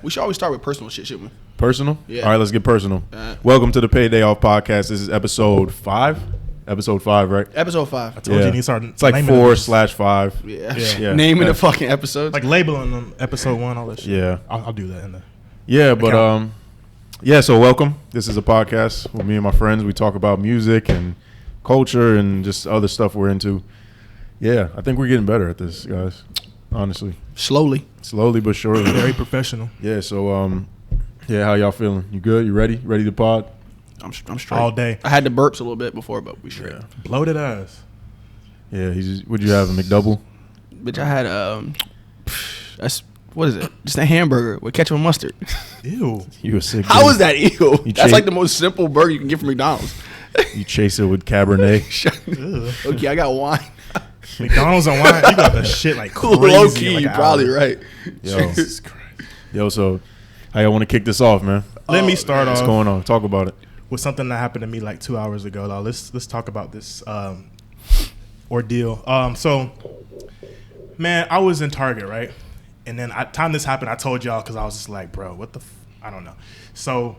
We should always start with personal shit, shouldn't we? Personal? Yeah. All right, let's get personal. Welcome to the Payday Off podcast. This is episode 5. Episode 5, right? Episode 5. I told you, you need to start. It's like 4/5. Yeah. Naming the fucking episodes. Like labeling them, episode 1, all that shit. Yeah. I'll do that in there. Yeah, but so welcome. This is a podcast with me and my friends. We talk about music and culture and just other stuff we're into. Yeah, I think we're getting better at this, guys. Honestly. Slowly but surely. Very professional. Yeah, so how y'all feeling? You good? You ready? Ready to pod? I'm straight. All day. I had the burps a little bit before, but we straight. Yeah. Bloated ass. Yeah, what'd you have, a McDouble? Bitch, I had what is it? Just a hamburger with ketchup and mustard. Ew. You a sick How is that ew? You That's like the most simple burger you can get from McDonald's. You chase it with Cabernet. Okay, I got wine. McDonald's and wine, you got the shit like crazy. Low key, like you're probably right. Yo, so how y'all want to kick this off, man? Let me start off. What's going on? Talk about it. With something that happened to me like 2 hours ago. Now, let's talk about this ordeal. So, man, I was in Target, right? And then time this happened, I told y'all because I was just like, bro, what the I don't know. So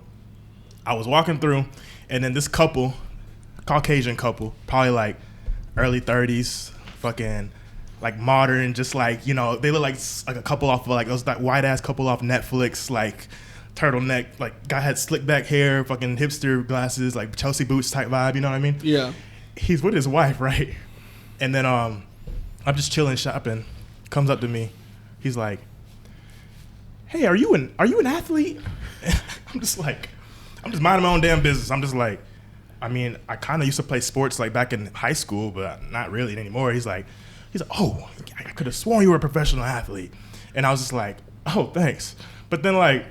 I was walking through, and then this couple, Caucasian couple, probably like early 30s, fucking like modern, just like, you know, they look like a couple off of like those that white ass couple off Netflix, like turtleneck, like guy had slick back hair, fucking hipster glasses, like Chelsea boots type vibe, you know what I mean? Yeah. He's with his wife, right? And then I'm just chilling shopping. Comes up to me. He's like, "Hey, are you an athlete?" I'm just minding my own damn business. I'm just like, I mean, I kind of used to play sports like back in high school, but not really anymore. He's like, "Oh, I could have sworn you were a professional athlete." And I was just like, "Oh, thanks." But then like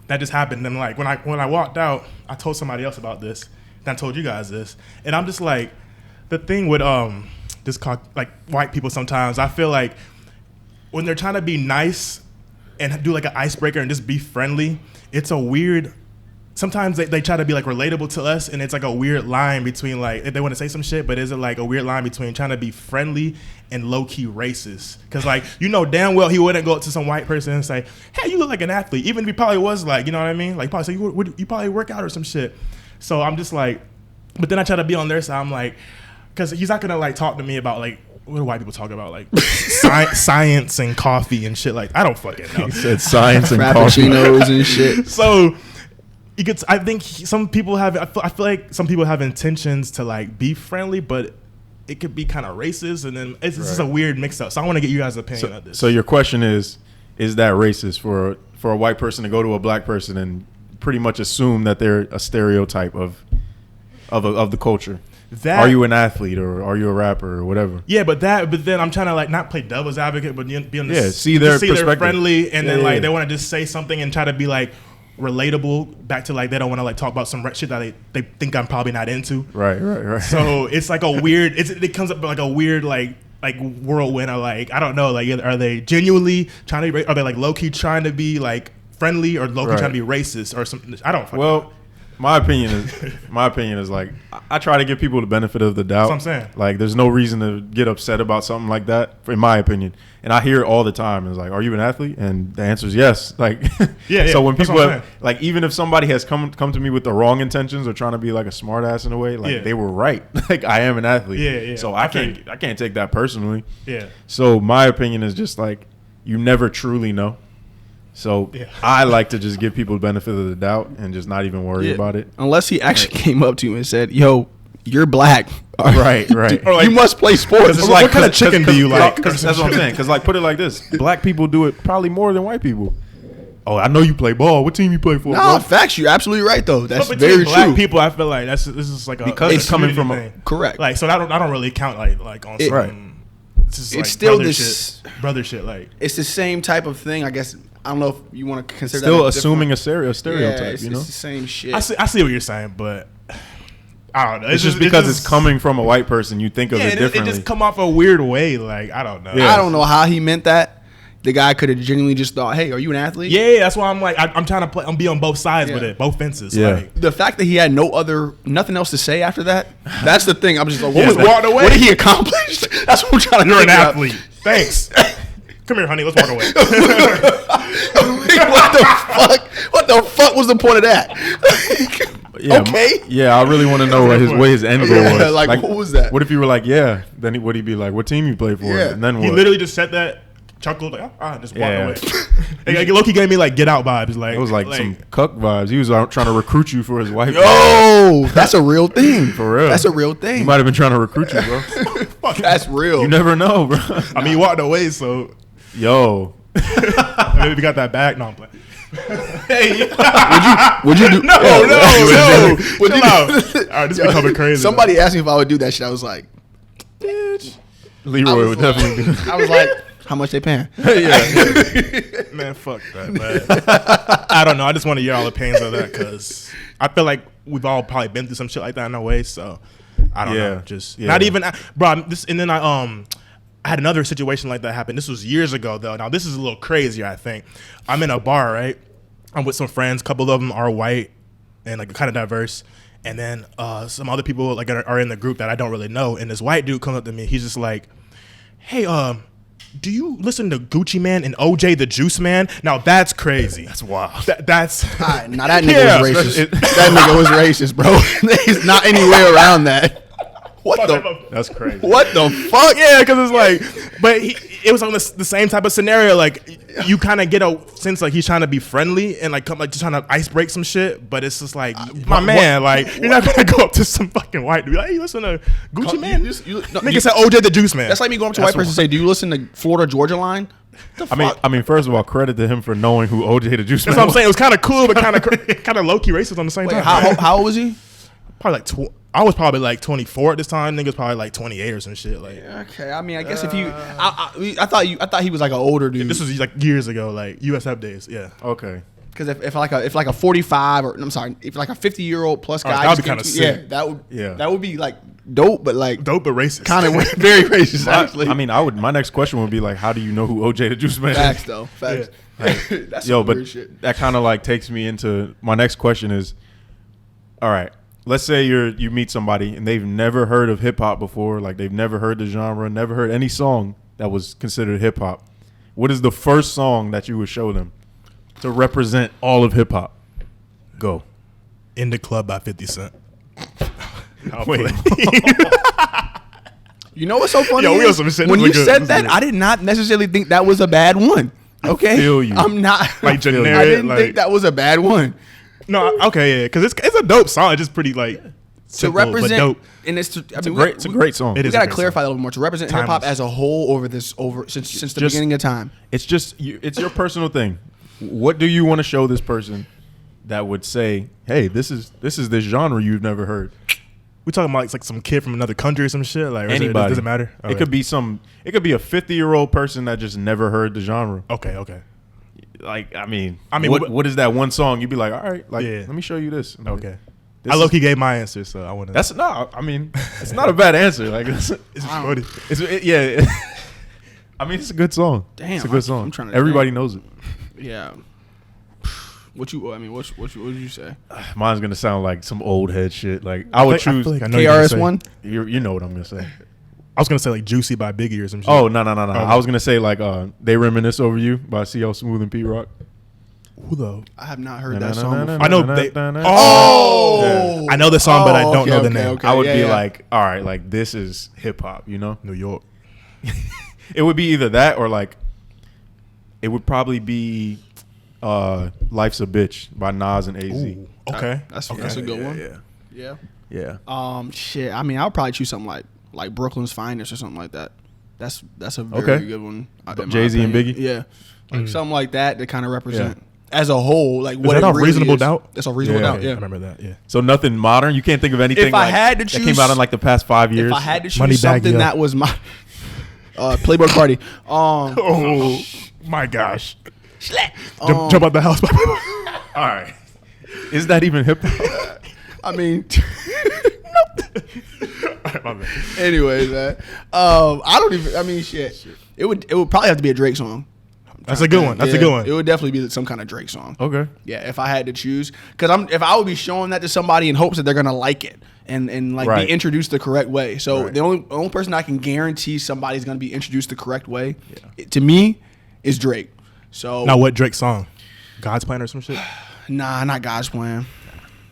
that just happened. And like when I walked out, I told somebody else about this. And I told you guys this. And I'm just like, the thing with like white people sometimes, I feel like when they're trying to be nice and do like an icebreaker and just be friendly, it's a weird. Sometimes they try to be like relatable to us, and it's like a weird line between like if they want to say some shit, but is it like a weird line between trying to be friendly and low key racist? Because like you know damn well he wouldn't go up to some white person and say, "Hey, you look like an athlete," even if he probably was like, you know what I mean? Like probably say you probably work out or some shit. So I'm just like, but then I try to be on their side. I'm like, because he's not gonna like talk to me about like. What do white people talk about? Like science and coffee and shit. Like I don't fucking know. He said science and coffee. Frappuccinos and shit. So you could. I think some people have. I feel like some people have intentions to like be friendly, but it could be kind of racist, and then it's just a weird mix up. So I want to get you guys' opinion on this. So your question is that racist for a white person to go to a black person and pretty much assume that they're a stereotype of the culture? Are you an athlete or are you a rapper or whatever? Yeah, but then I'm trying to like not play devil's advocate, but be on this. See their perspective. They're friendly, and then like they want to just say something and try to be like relatable back to like they don't want to like talk about some shit that they think I'm probably not into. Right. So it's like a weird. It comes up like a weird like whirlwind of like I don't know, like are they genuinely trying to, are they like low key trying to be like friendly or low key trying to be racist or something? I don't fucking know. My opinion is like I try to give people the benefit of the doubt. That's what I'm saying. Like there's no reason to get upset about something like that, in my opinion. And I hear it all the time. It's like, are you an athlete? And the answer is yes. Like, yeah. So when people like, even if somebody has come to me with the wrong intentions or trying to be like a smart ass in a way, like they were right. Like I am an athlete. Yeah. So I can't take that personally. Yeah. So my opinion is just like you never truly know. So I like to just give people the benefit of the doubt and just not even worry about it. Unless he actually came up to you and said, "Yo, you're black." Right. Or like, you must play sports. It's like, what kind of chicken do you like? That's what I'm saying. Because like, put it like this: black people do it probably more than white people. Oh, I know you play ball. What team you play for? No, facts. You're absolutely right though. That's very black true. People, I feel like this is like because it's coming from a correct. Like so, I don't really count like on some. It's like still brother shit. Like it's the same type of thing, I guess. I don't know if you want to consider still that assuming a stereotype. It's, you know, it's the same shit. I see what you're saying, but I don't know. It's just because it's coming from a white person, you think of it differently. It just come off a weird way. Like I don't know. Yeah. I don't know how he meant that. The guy could have genuinely just thought, "Hey, are you an athlete?" Yeah, that's why I'm like, I'm trying to play. I'm be on both sides with it, both fences. Yeah. Like, the fact that he had nothing else to say after that. That's the thing. I'm just like, walked away. What did he accomplish? That's what I'm trying to. You're an athlete. Thanks. Come here, honey. Let's walk away. What the fuck? What the fuck was the point of that? Yeah, okay. Yeah, I really want to know what his end goal was. Like, what was that? What if you were like, yeah? Then would he be like, what team you play for? Yeah. And then what? He literally just said that, chuckled, like, just walked Yeah. away. Like, Loki gave me like Get Out vibes. Like It was like some cuck vibes. He was out trying to recruit you for his wife. Yo, that's a real thing. For real. That's a real He thing. might have been trying to recruit you, bro. That's real. You never know, bro. I mean, he walked away, so Yo. maybe we got that back. No, I'm playing. Hey, Would you do? no. Would Chill you out. All right, this is becoming crazy. Somebody asked me if I would do that shit. I was like, bitch. Leroy would definitely do. I was like, how much they paying? Man, fuck that, man. I don't know. I just want to hear all the pains of that because I feel like we've all probably been through some shit like that in a way. So I don't know. Just not even, bro. And then I had another situation like that happen. This was years ago though. Now this is a little crazier. I think I'm in a bar, right? I'm with some friends. A couple of them are white and like kind of diverse. And then some other people like are in the group that I don't really know. And this white dude comes up to me. He's just like, "Hey, do you listen to Gucci Man and OJ the Juice Man?" Now that's crazy. That's wild. That's Now that nigga was racist. That nigga was racist, bro. There's not any way around that. What the? That's crazy. What the fuck? Yeah, because it's like, but it was on the same type of scenario. Like, you kind of get a sense like he's trying to be friendly and like come like just trying to ice break some shit. But it's just like, my man, like you're not gonna go up to some fucking white dude. Like, hey, you listen to Gucci Man? Nigga said OJ the Juice Man. That's like me going up to a white person and say, "Do you listen to Florida Georgia Line?" I mean, first of all, credit to him for knowing who OJ the Juice Man That's what I'm saying. It was kind of cool, but kind of low key racist on the same Wait, time. how old was he? Probably like I was probably like 24 at this time. Niggas probably like 28 or some shit. Like, Okay, I mean, I guess if you, I thought he was like an older dude. this was like years ago, like USF days. Yeah. Okay. Because if like a 45 or I'm sorry, if like a 50-year-old plus guy, that would be just kinda came to- sick. that would be like dope, but like Dope but racist. kind of very racist actually. I mean, my next question would be like, how do you know who OJ the Juice Man is? Facts though, facts. That's Yo, some but weird shit. that kind of like takes me into my next question is, all right, let's say you meet somebody and they've never heard of hip hop before, like they've never heard the genre, never heard any song that was considered hip hop. What is the first song that you would show them to represent all of hip hop? Go. In the Club by 50 Cent. Wait. You know what's so funny? Yo, we is on some shit. When This you is good. said This is that, good. I did not necessarily think that was a bad one. Okay, feel you. I'm not Like generic, I didn't like- think that was a bad one. No, okay, yeah, because it's a dope song. It's just pretty like To simple, but represent, dope. and it's It's a great song. It We is gotta a great clarify song. a little bit more to represent hip hop Timeless. as a whole since the Just- beginning of time. It's just it's your personal thing. What do you want to show this person that would say, "Hey, this is this genre you've never heard"? We talking about like some kid from another country or some shit. Like, Anybody. does it matter? It could be a 50-year-old person that just never heard the genre. Okay. Like, I mean, what- what is that one song? You'd be like, all right, like, Yeah. let me show you this. Like, Okay. this I is- low key gave my answer, so I want to. That's no. I mean, it's not a bad answer. Like, it's funny. yeah. I mean, it's a good song. Damn, it's a good song. I'm trying to Everybody think. knows it. Yeah. What would you say? Mine's gonna sound like some old head shit. Like, I would choose feel like I know you're gonna say- KRS-One. You know what I'm gonna say. I was gonna say like Juicy by Biggie or some shit. Oh no! I was gonna say like They Reminisce Over You by CL Smooth and P Rock. Who though? I have not heard that song before. I know they. Oh, I know the song, but I don't know the name. okay. I would Yeah, be yeah. like, all right, like this is hip hop, you know? New York. It would be either that or like, it would probably be Life's a Bitch by Nas and AZ. Ooh, okay. That's okay. a good one. Yeah. Yeah. Yeah. Shit. I mean, I'll probably choose something like Brooklyn's Finest or something like that. That's a very good one. in my Jay-Z and opinion. Biggie? Yeah. Like something like that to kind of represent as a whole, like Is what that it off really Reasonable is. Doubt? That's a reasonable Yeah. doubt. Okay, Yeah. I remember that. Yeah. So nothing modern? You can't think of anything If I like, had to that choose- came out in like the past 5 years? If I had to choose Moneybagg something Yo. that was my Playboy Cardi. Oh my gosh! Um, Jump out the house. All right. Is that even hip hop? I mean, My bad. anyways, man. I don't even. I mean, shit. It would probably have to be a Drake song. That's a good one. That's a good one. It would definitely be some kind of Drake song. Okay. Yeah, if I had to choose, because if I would be showing that to somebody in hopes that they're gonna like it and like Right. be introduced the correct way. So Right. the only person I can guarantee somebody's gonna be introduced the correct way, to me, is Drake. So now, what Drake song? God's Plan or some shit? Nah, not God's Plan.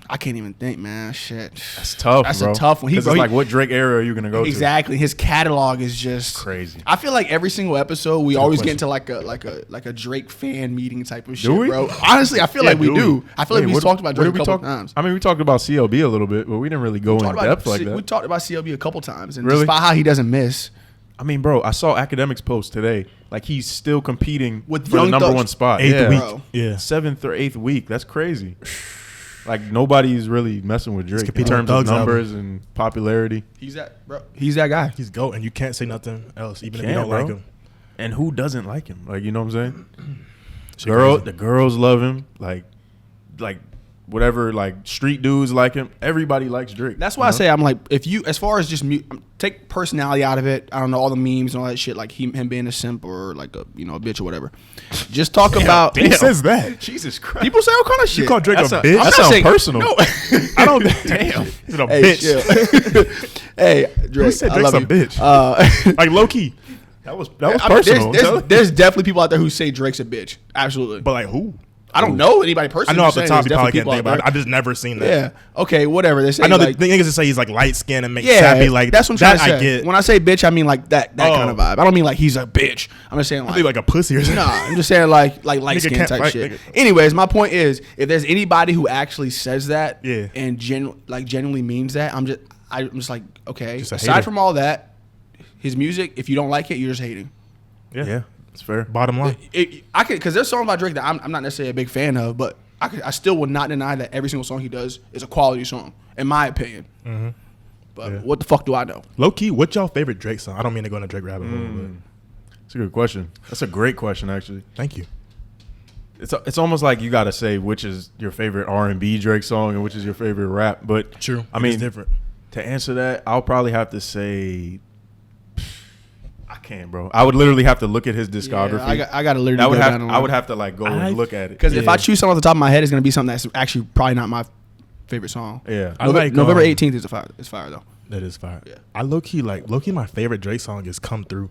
I can't even think, man. Shit. That's tough, That's bro. a tough one. It's like, what Drake era are you going to go exactly. His catalog is just crazy. I feel like every single episode we always get into like a Drake fan meeting type of shit, we? bro. Honestly, I feel like we do. I feel like we talked about Drake a couple times. I mean, we talked about CLB a little bit, but we didn't really go in depth like that. We talked about CLB a couple times, and Really? despite how he doesn't miss. I mean, bro, I saw Academics post today. Like, he's still competing With for the Young number Thug's one spot. Eighth week. Bro. Yeah. 7th or 8th week. That's crazy. Like, nobody's really messing with Drake in competing terms with of Thug's numbers and popularity. He's that guy. He's GOAT, and you can't say nothing else, even if you Can't, don't like bro. him. And who doesn't like him? Like, you know what I'm saying? Shit crazy. The girls love him. Like whatever, like street dudes like him. Everybody likes Drake. That's why I say I'm like, if you, as far as just take personality out of it, I don't know, all the memes and all that shit, like him being a simp or like a a bitch or whatever. Just talk about. Who says that? Jesus Christ. People say all kind of shit. You call Drake a bitch? That sounds saying- personal. No. I don't. Damn. He's a Hey, bitch. hey, Drake. Who said I Drake's love a you. bitch? Like low key. That was I mean, personal. there's definitely people out there who say Drake's a bitch. Absolutely. But like who? I don't know anybody I personally. know off the saying top there's you probably definitely can't think people out about it. I just never seen that. there. Yeah. Okay. Whatever. They say. I know like, the niggas that say he's like light skinned and make yeah, sappy like that's what I'm trying that to say. I get. When I say bitch, I mean like that kind of Oh. vibe. I don't mean like he's a bitch. I'm just saying I like, think like a pussy or something. nah, I'm just saying like light Nigga skin can't type fight, shit. nigga. Anyways, my point is, if there's anybody who actually says that, Yeah. and genuinely means that, I'm just like, okay. Just a Aside hater. from all that, his music, if you don't like it, you're just hating. Yeah, it's fair. Bottom line. I could, because there's songs by Drake that I'm not necessarily a big fan of, but I still would not deny that every single song he does is a quality song, in my opinion. Mm-hmm. But what the fuck do I know? Low key, what's y'all favorite Drake song? I don't mean to go into Drake rabbit hole, but That's a good question. That's a great question, actually. thank you. It's almost like you got to say which is your favorite R&B Drake song and which is your favorite rap. But True. I mean, it's different. to answer that, I'll probably have to say I can't, bro. I would literally have to look at his discography. Yeah, I got to literally That would go have. down on I would have to like go and look at it. Because if Yeah. I choose something off the top of my head, it's going to be something that's actually probably not my favorite song. Yeah. I like November 18th is fire. It's fire though. That is fire. Yeah. I low key my favorite Drake song is "Come Through"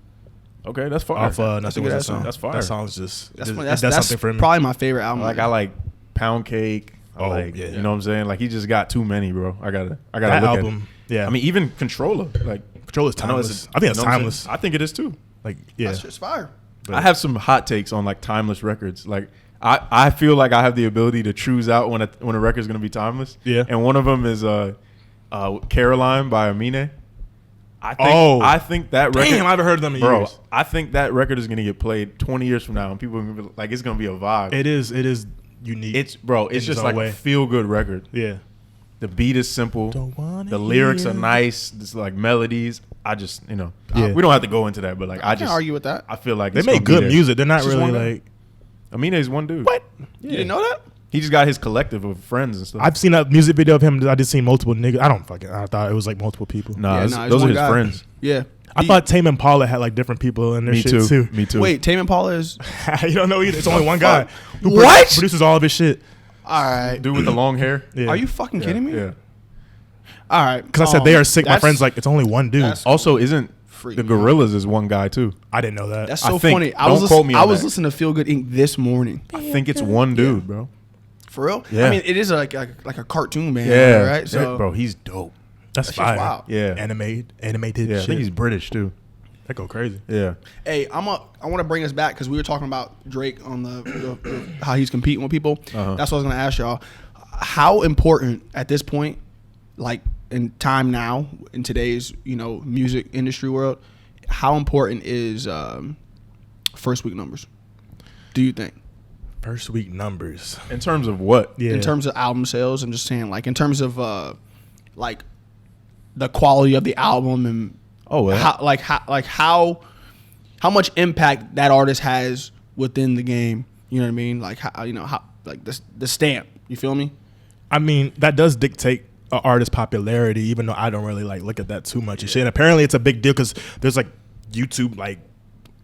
Okay, that's fire. off Nothing good Was a ass Song. song. That's fire. That song's just That's it does something for me. probably my favorite album. I like Pound Cake. I Oh, like, yeah. you know what I'm saying? Like he just got too many, bro. I gotta that look at album. it. Yeah, I mean, even Controller. Like Control is I know timeless. it's I think it's you know what I'm timeless. saying? I think it is too. Like yeah, That's just fire. But- I have some hot takes on like timeless records. Like I feel like I have the ability to choose out when a record's gonna be timeless. Yeah. And one of them is Caroline by Amine. I think that record. Damn, I haven't heard them in bro. years. I think that record is gonna get played 20 years from now, and people are gonna be like, it's gonna be a vibe. It is unique. It's in just its like own way. a feel good record. Yeah. The beat is simple. Don't wanna The lyrics are hear. nice. There's like melodies. I just Yeah. we don't have to go into that, but like I I can't just argue with that. I feel like They it's gonna make be good there. music. They're not It's just really one guy. like Amine is one dude. what? You didn't know that? He just got his collective of friends and stuff. I've seen a music video of him. I just seen multiple niggas. I thought it was like multiple people. Nah, Yeah, those it's are one his guy. friends. Yeah. I thought Tame Impala had like different people in their Me shit too. Me too. Wait, Tame Impala is you don't know either. It's only one guy who What? produces all of his shit. all right. Dude with the long hair. Yeah. Are you fucking kidding me? Yeah. All right. Because I said they are sick. My that's- friend's like, it's only one dude. that's- Also, isn't Freak the me. Gorillas is one guy too? I didn't know that. That's I so think. funny. Don't quote me on I was that. listening to Feel Good Inc. this morning. I think it's one dude, bro. For real? Yeah. I mean, it is like a cartoon man. Yeah. Right. So, bro, he's dope. That's that's just fire. wild. Yeah. Animated Yeah, I shit. think he's British too. that go crazy. Yeah. Hey, I want to bring us back because we were talking about Drake on the how he's competing with people. Uh-huh. That's what I was going to ask y'all. How important at this point, like in time now in today's music industry world, how important is first week numbers? Do you think? First week numbers. In terms of what? Yeah. In terms of album sales, I'm just saying, like in terms of like the quality of the album and Oh, well. how much impact that artist has within the game. You know what I mean? Like how like the stamp. You feel me? I mean, that does dictate an artist's popularity, even though I don't really like look at that too much and shit. And apparently it's a big deal because there's like YouTube like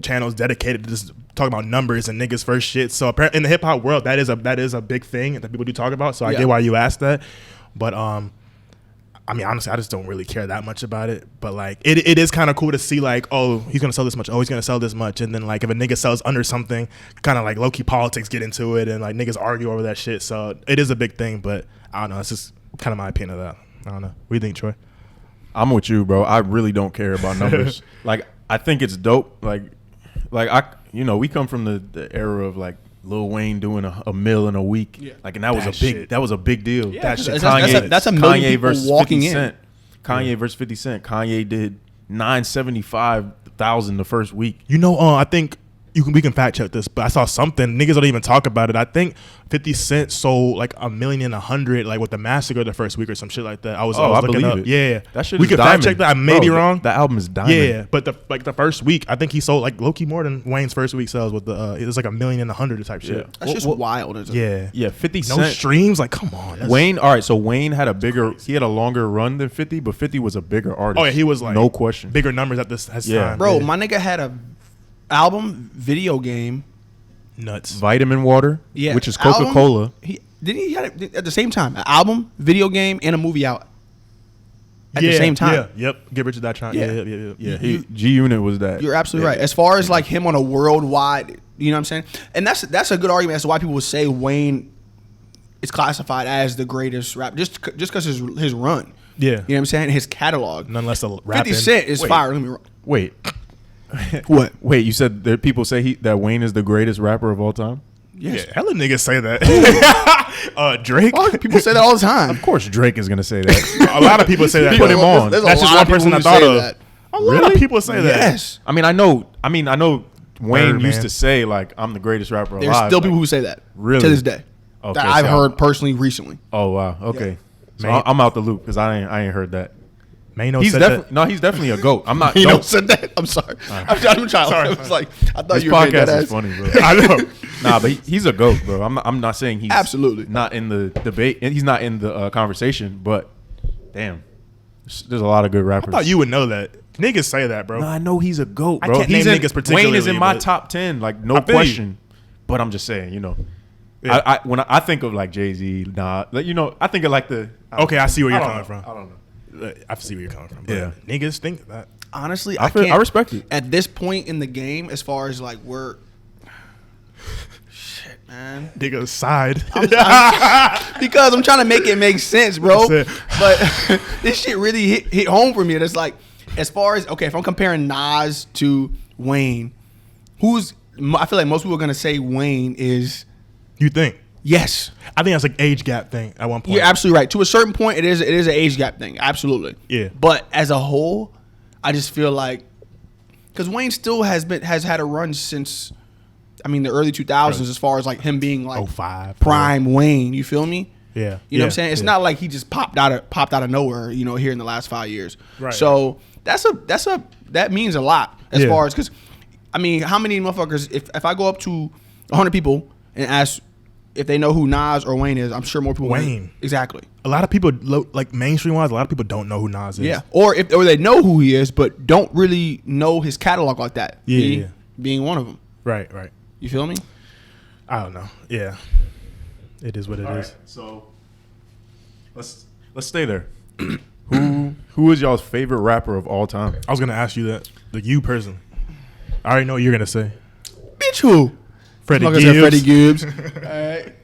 channels dedicated to just talking about numbers and niggas first shit. So apparently in the hip hop world, that is a big thing that people do talk about. So I Yeah. get why you asked that. But I mean, honestly, I just don't really care that much about it. But like, it is kind of cool to see like, oh, he's gonna sell this much. Oh, he's gonna sell this much. And then like, if a nigga sells under something, kind of like low key politics get into it, and like niggas argue over that shit. So it is a big thing. But I don't know. It's just kind of my opinion of that. I don't know. What do you think, Troy? I'm with you, bro. I really don't care about numbers. Like, I think it's dope. Like we come from the era of like Lil Wayne doing a mill in a week. Yeah. Like, and that was a big deal. Yeah, that shit. That's a million Kanye people versus walking 50 in. Cent. Kanye versus 50 Cent. Kanye did 975,000 the first week. I think we can fact check this, but I saw something. Niggas don't even talk about it. I think 50 Cent sold like 1,100,000 like with the Massacre the first week or some shit like that. I was looking up. It. Yeah, that shit. We is can diamond. fact check that. I may be wrong. That album is diamond. Yeah, but the first week, I think he sold like low key more than Wayne's first week sales with the it was like 1,100,000 type shit. Yeah. That's just wild. Isn't it? Yeah, 50 no Cent streams. Like, come on, Wayne. All right, so Wayne had a longer run than 50, but 50 was a bigger artist. Oh yeah, he was like no question bigger numbers at this time. Bro, my nigga had a album, video game, nuts. Vitamin Water, which is Coca-Cola. He had it at the same time, an album, video game, and a movie out at the same time. Yeah, yep. Get Rich or Die Trying. Yeah. G Unit was that. You're absolutely right. As far as like him on a worldwide, you know what I'm saying? And that's a good argument as to why people would say Wayne is classified as the greatest rap just because his run. Yeah. You know what I'm saying? His catalog. None less the rapping. 50 Cent is fire. Let me Wait. What? Wait, you said that people say that Wayne is the greatest rapper of all time? Yes. Yeah, hella niggas say that. Drake? Oh, people say that all the time. Of course Drake is going to say that. A lot of people say that. Put him on. That's just one person I thought of. That. A lot of people say that. Yes. I know Wayne Birdman. used to say like I'm the greatest rapper alive. There's still people who say that. Really? To this day. Okay, that I've heard personally recently. Oh wow. Okay. Yeah. So I'm out the loop because I ain't heard that. Mano He's said that. No, he's definitely a GOAT. I'm not. He said that. I'm sorry. Right. I'm trying. Sorry. I was like, I thought This you were making that podcast is ass. funny, bro. I know. Nah, but he's a GOAT, bro. I'm not saying he's Absolutely not in the debate, and he's not in the conversation. But damn, there's a lot of good rappers. I thought you would know that. Niggas say that, bro. No, I know he's a GOAT, bro. I can't name niggas particularly. Wayne is in my but top 10, like I no feel you. question. But I'm just saying, Yeah. when I think of like Jay-Z, I think of like the. Okay, I see where you're I coming don't from. know. I don't know. I see where you're coming from. But Yeah. Niggas think that. Honestly, I can't. respect it. At this point in the game, as far as like we're. Shit, man. Niggas side. Because I'm trying to make it make sense, bro. That's But this shit really hit home for me. It's like, as far as if I'm comparing Nas to Wayne, I feel like most people are gonna say Wayne is. You think? Yes. I think that's like age gap thing at one point. You're absolutely right. To a certain point, it is an age gap thing. Absolutely. Yeah. But as a whole, I just feel like because Wayne still has had a run since, the early 2000s as far as like him being like 05, prime Wayne. You feel me? Yeah. You know what I'm saying? It's not like he just popped out of nowhere. Here in the last 5 years. Right. So that means a lot as far as because how many motherfuckers if I go up to 100 people and ask if they know who Nas or Wayne is, I'm sure more people Wayne. Exactly. A lot of people, like mainstream wise, a lot of people don't know who Nas is. Yeah. Or they know who he is, but don't really know his catalog like that. Yeah. Being one of them. Right. You feel me? I don't know. Yeah. It is what it is. Right, so let's stay there. Who is y'all's favorite rapper of all time? I was gonna ask you that. Like you person. I already know what you're gonna say. Bitch, who? Freddie Motherfucker Gibbs. said Freddie Gibbs. All right.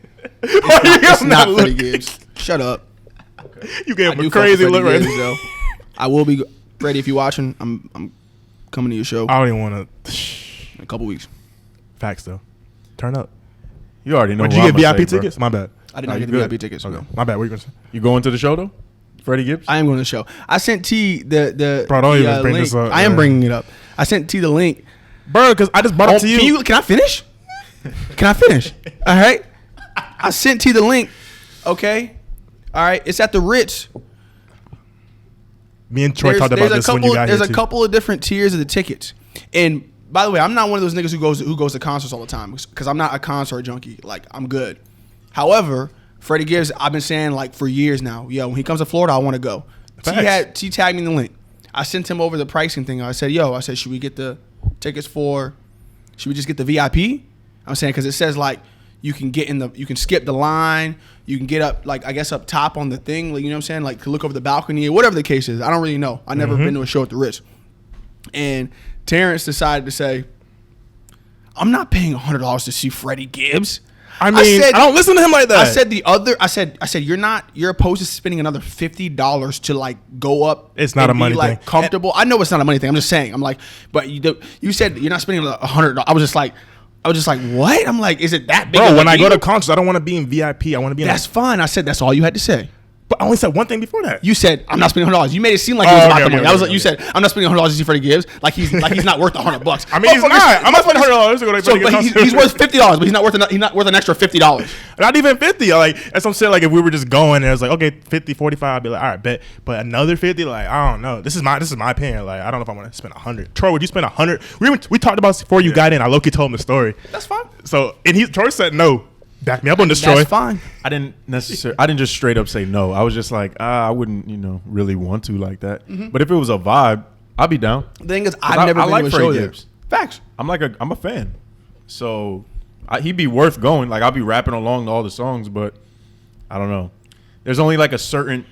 It's not Freddie Gibbs. Shut up. Okay. You gave I him do a fuck with crazy Freddie look right Gibbs, now. though. I will be Freddie if you're watching. I'm coming to your show I don't even want to. in a couple weeks. Facts though. Turn up. You already know. Did who you I'm get gonna VIP say, bro. tickets? My bad. I did Nah, not you get the good. VIP tickets. Okay. No. My bad. What were you gonna say? You going to the show though? Freddie Gibbs? I am going to the show. I sent T the Bro, don't even bring link. this up, I am man. bringing it up. I sent T the link. Bro, because I just brought it to you. Can I finish? Can I finish? All right. I sent T the link. Okay. All right. It's at the Ritz. Me and Troy talked about this when you got here There's a too. couple of different tiers of the tickets. And by the way, I'm not one of those niggas who goes to concerts all the time because I'm not a concert junkie. Like, I'm good. However, Freddie Gibbs, I've been saying like for years now, yo, when he comes to Florida, I want to go. T tagged me in the link. I sent him over the pricing thing. I said, should we get the tickets should we just get the VIP? I'm saying because it says like you can skip the line. You can get up, like, I guess up top on the thing, like, you know what I'm saying? Like, to look over the balcony or whatever the case is. I don't really know. I've never been to a show at the Ritz. And Terrence decided to say, I'm not paying $100 to see Freddie Gibbs. I mean, I don't listen to him like that. I said, you're opposed to spending another $50 to, like, go up. It's not a money like, thing. Comfortable. I know it's not a money thing. I'm just saying. I'm like, but you said you're not spending $100. I was just like, what? I'm like, is it that big? Bro, when I go to concerts, I don't want to be in VIP. I want to be in. That's fine. I said that's all you had to say. But I only said one thing before that. You said I'm not spending $100. You made it seem like it was about the money. Okay. You said I'm not spending $100 to see Freddie Gibbs. Like he's not worth $100. I mean, he's not. I'm not spending $100 to go to So, but he's worth $50, but he's not worth an extra $50. Not even 50. Like, that's what I'm saying. Like, if we were just going and it was like, okay, 50, 45, I'd be like, all right, bet. But another 50, like, I don't know. This is my opinion. Like, I don't know if I want to spend 100. Troy, would you spend 100? We talked about this before you got in. I low-key told him the story. That's fine. So, and Troy said no. Back me up on this, Troy. That's fine. I didn't just straight up say no. I was just like, I wouldn't, really want to like that. But if it was a vibe, I'd be down. The thing is, I've never been to a show there. Facts. I'm a fan. So he'd be worth going. Like, I'll be rapping along to all the songs, but I don't know. There's only like a certain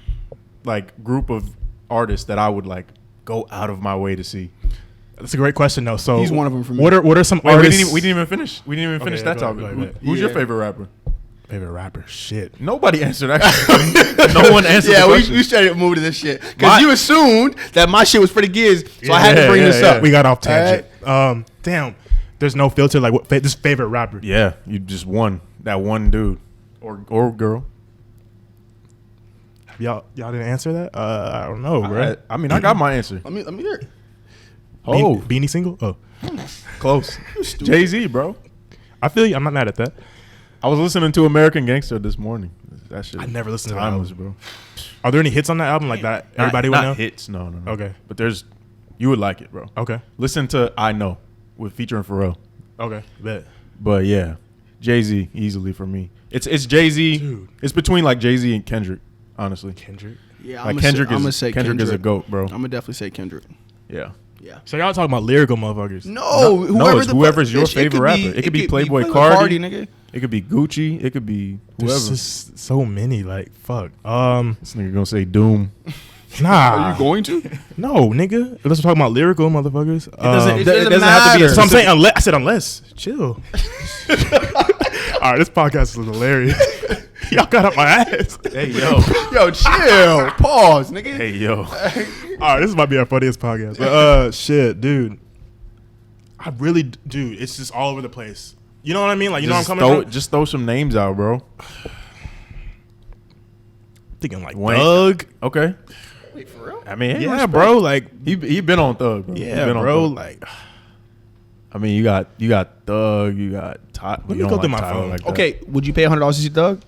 like group of artists that I would like go out of my way to see. That's a great question, though. So he's one of them for me. What are some artists? We didn't even finish. That topic. Who's your favorite rapper? Favorite rapper? Shit. Nobody answered that. No one answered. Yeah, the question. we started moving to this shit because you assumed that my shit was pretty good, so I had to bring this up. We got off tangent. Damn. There's no filter. Like, what this favorite rapper? Yeah, you just won that one dude or girl. Y'all didn't answer that? I don't know, bro. I mean, I got my answer. Let me hear it. Oh, Beanie Single? Oh, close. Jay-Z, bro. I feel you. I'm not mad at that. I was listening to American Gangster this morning. That shit. I never listened to that timeless, album. bro. Are there any hits on that album like that? Everybody would know. Not hits, no. Okay. But you would like it, bro. Okay. Listen to I Know with featuring Pharrell. Okay. Bet. But yeah, Jay-Z easily for me. It's Jay-Z. Dude. It's between like Jay-Z and Kendrick, honestly. Kendrick. Yeah, Like I'm gonna say Kendrick is a goat, bro. I'm gonna definitely say Kendrick. Yeah. Yeah. So y'all talking about lyrical motherfuckers? No, it's whoever's your favorite rapper. It could be Playboy Cardi, nigga. It could be Gucci. It could be whoever. There's just so many. Like, fuck. This nigga gonna say Doom. Nah. Are you going to? No, nigga. Let's talk about lyrical motherfuckers. It doesn't have to be. So I'm saying unless. I said unless. Chill. All right, this podcast is hilarious. Y'all got up my ass. Hey yo. Yo, chill. Pause, nigga. Hey yo. All right, this might be our funniest podcast. But shit, dude. Dude, it's just all over the place. You know what I mean? Like, you know what I'm coming from? Just throw some names out, bro. Thinking like Wayne. Thug. Okay. Wait, for real? I mean, Yeah, bro. Like, he been on Thug, bro. yeah, bro. Like, I mean, you got Thug, you got Todd. Let me go through my phone. Like that. Okay, would you pay $100 to see Thug?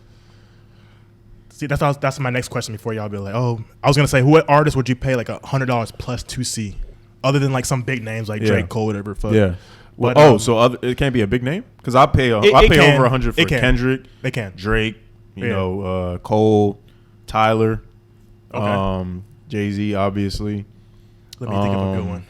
see, that's my next question before y'all be like, oh, I was gonna say, what artist would you pay like $100 plus to see, other than like some big names like Drake, Cole, whatever. Fuck. Yeah. But, It can't be a big name because I pay over 100 for Kendrick. They can. Drake, you know, Cole, Tyler, Okay. Jay-Z, obviously. Let me think of a good one.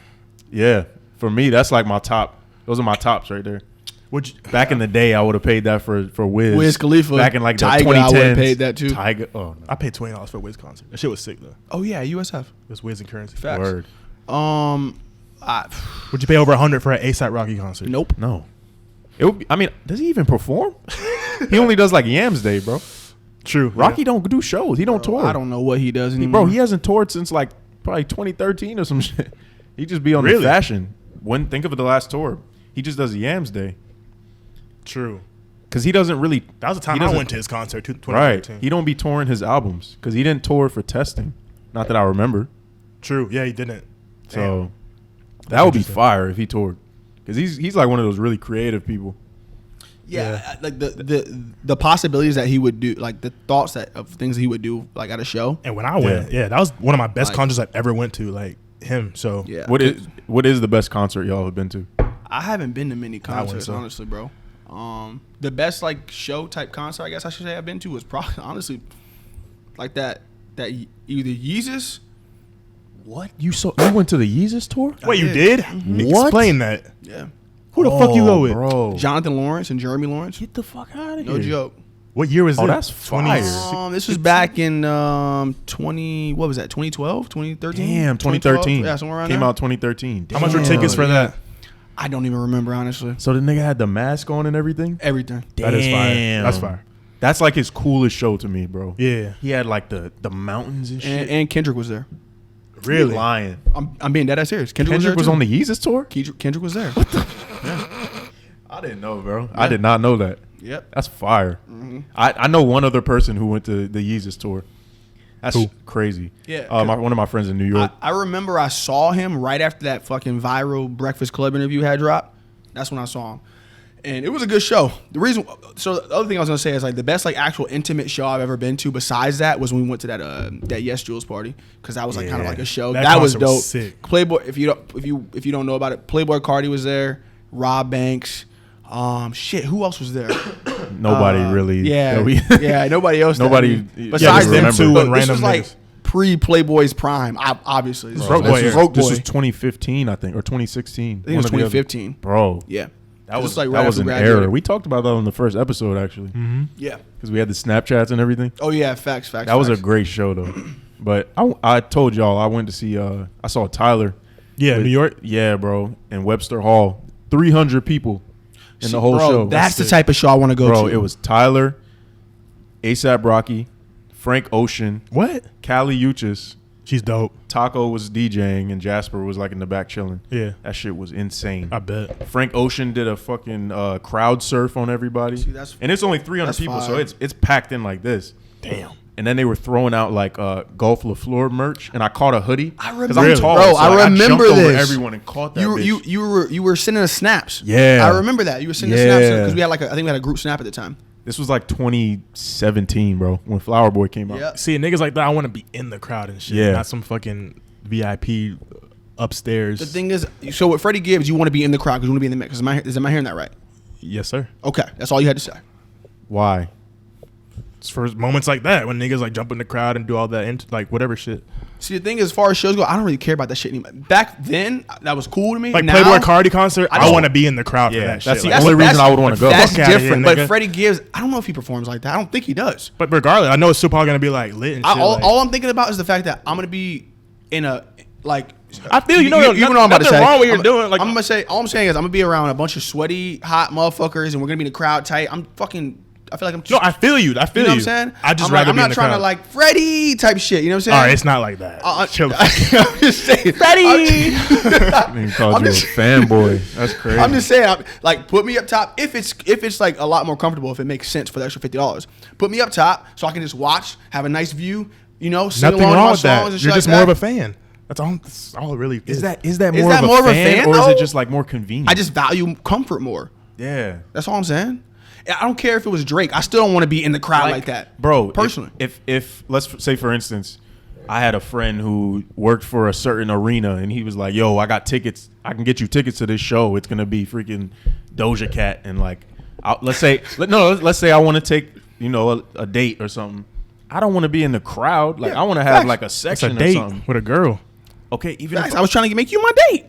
Yeah, for me, that's like my top. Those are my tops right there. Would you, Back in the day, I would have paid that for Wiz. Wiz Khalifa. Back in like the Tiger, 2010s. I would have paid that too. Tiger. Oh, no. I paid $20 for a Wiz concert. That shit was sick though. Oh yeah, USF. It was Wiz and currency. Facts. Word. Would you pay over $100 for an ASAP Rocky concert? Nope. No. It would be, I mean, does he even perform? He only does like Yams Day, bro. True. Rocky don't do shows. He don't tour. I don't know what he does anymore. Bro, he hasn't toured since like probably 2013 or some shit. He just be on the fashion. Think of the last tour. He just does Yams Day. True. Because he doesn't really. That was the time I went to his concert, 2013. Right. He don't be touring his albums because he didn't tour for testing. Not that I remember. True. Yeah, he didn't. So that would be fire if he toured. Because he's like one of those really creative people. Yeah, like the possibilities that he would do, like the thoughts of things that he would do, like at a show. And when I went, that was one of my best concerts I've ever went to. Like him. So yeah. What is the best concert y'all have been to? I haven't been to many concerts, honestly, bro. The best like show type concert, I guess I should say, I've been to was probably honestly like that either Yeezus. What? You went to the Yeezus tour? Wait, you did? Mm-hmm. What? Explain that. Yeah. Who the fuck you go with? bro? Jonathan Lawrence and Jeremy Lawrence. Get the fuck out of No here. joke. What year was Oh, this? that's fire. This was back in 2012, 2013? Damn, 2013. Yeah, somewhere around Came there. out 2013. How much were Damn. tickets for that? I don't even remember, honestly. So the nigga had the mask on and everything? Everything. That is fire. Damn. That's fire. That's like his coolest show to me, bro. Yeah. He had like the mountains and shit. And Kendrick was there. Really? Lying. I'm being dead ass serious. Kendrick Kendrick was there on too. the Yeezus tour? Kendrick was there. I didn't know, bro. I did not know that. Yep. That's fire. Mm-hmm. I know one other person who went to the Yeezus tour. That's Who? crazy. Yeah, one of my friends in New York. I remember I saw him right after that fucking viral Breakfast Club interview had dropped. That's when I saw him. And it was a good show. The other thing I was gonna say is like the best like actual intimate show I've ever been to besides that was when we went to that Yes Jules party, because that was like kind of Yeah. like a show. That That was concert was dope. sick. Playboy, if you don't know about it, Playboy Cardi was there. Rob Banks. Who else was there? Nobody really. Yeah, that we- yeah. Nobody else. Nobody- Besides yeah, them remember. two, But this random was like niggas. pre-Playboy's prime. Obviously, this Broke was- Boy this was era. Broke Boy. This was 2015, I think, or 2016. I think it was One or the other. 2015. Bro, Yeah, that was like that was after an graduating. error. We talked about that on the first episode actually, Yeah. because we had the Snapchats and everything. Oh yeah, facts. That was a great show though. But I told y'all I went to see. I saw Tyler. Yeah, with- New York. Yeah, bro, in Webster Hall, 300 people in the whole bro, show. That's the sick. type of show I want to go Bro, to. it was Tyler, ASAP Rocky, Frank Ocean, What? Callie Uchis, She's dope. Taco was DJing, and Jasper was like in the back chilling. Yeah. That shit was insane. I bet. Frank Ocean did a fucking crowd surf on everybody. See, that's- and it's only 300 that's people, so fire. it's packed in like this. Damn. And then they were throwing out like Golf LaFleur merch, and I caught a hoodie. I 'Cause remember, I'm tall, bro. so, I like, remember jumped over this. everyone and caught that. You were sending us snaps. Yeah. I remember that. You were sending us Yeah. snaps because we had I think we had a group snap at the time. This was like 2017, bro, when Flower Boy came out. Yeah. See, niggas like that, I want to be in the crowd and shit. Yeah. Not some fucking VIP upstairs. The thing is, so with Freddie Gibbs, you want to be in the crowd because you want to be in the mix. Am I hearing that right? Yes, sir. Okay, that's all you had to say. Why? It's for moments like that when niggas like jump in the crowd and do all that, like whatever shit. See, the thing is, as far as shows go, I don't really care about that shit anymore. Back then, that was cool to me. Like Now, Playboy Cardi concert, I don't- want to be in the crowd for Yeah, that that's shit. the Like, only reason I would want to go. That's Fuck outta here, different. But nigga. Freddie Gibbs, I don't know if he performs like that. I don't think he does. but regardless, I know it's still probably gonna be like lit and shit. All, like- all I'm thinking about is the fact that I'm gonna be in a like. I feel you know what I'm about to nothing say. wrong with what you're doing. Like I'm gonna say, all I'm saying is I'm gonna be around a bunch of sweaty, hot motherfuckers, and we're gonna be in the crowd tight. I feel like I'm. Just, no, I feel you. I feel you know you. what I'm saying? I just I'm rather I'm be in not the trying crowd. to like Freddie type shit. You know what I'm saying? All right, it's not like that. Chill. I'm just saying, Freddie. He called I'm you just- a fanboy. That's crazy. I'm just saying, like, put me up top if it's like a lot more comfortable, if it makes sense for the extra $50. Put me up top so I can just watch, have a nice view, sing Nothing along to wrong my with that. songs and shit You're like just more of that. a fan. That's all it really is. Is that Is more, that of, more a fan, or is though? it just like more convenient? I just value comfort more. yeah. That's all I'm saying. I don't care if it was Drake. I still don't want to be in the crowd like that, bro. Personally, if let's say for instance, I had a friend who worked for a certain arena, and he was like, "Yo, I got tickets. I can get you tickets to this show. It's gonna be freaking Doja Cat." And like, let's say I want to take a date or something. I don't want to be in the crowd. Like, Yeah, I want to have facts. like a It's a section or date something. with a girl. Okay, even Facts. if I was trying to make you my date.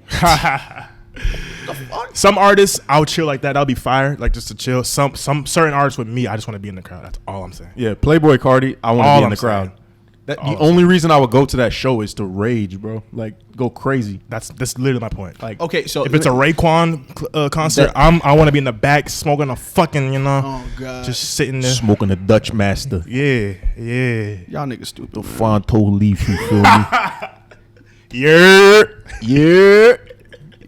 Some artists, I'll chill like that. That'll be fire, like just to chill. Some certain artists with me, I just want to be in the crowd. That's all I'm saying. yeah, Playboy Cardi, I want to All be in I'm the crowd. saying. The All I'm only reason I would go to that show is to rage, bro. Like, go crazy. That's literally my point. Like, Okay, so if it's a Raekwon concert, I want to be in the back smoking a fucking, Oh god, just sitting there. Smoking a Dutch Master. Yeah. y'all niggas stupid. The man. Fonto leaf, you feel me? Yeah. Yeah.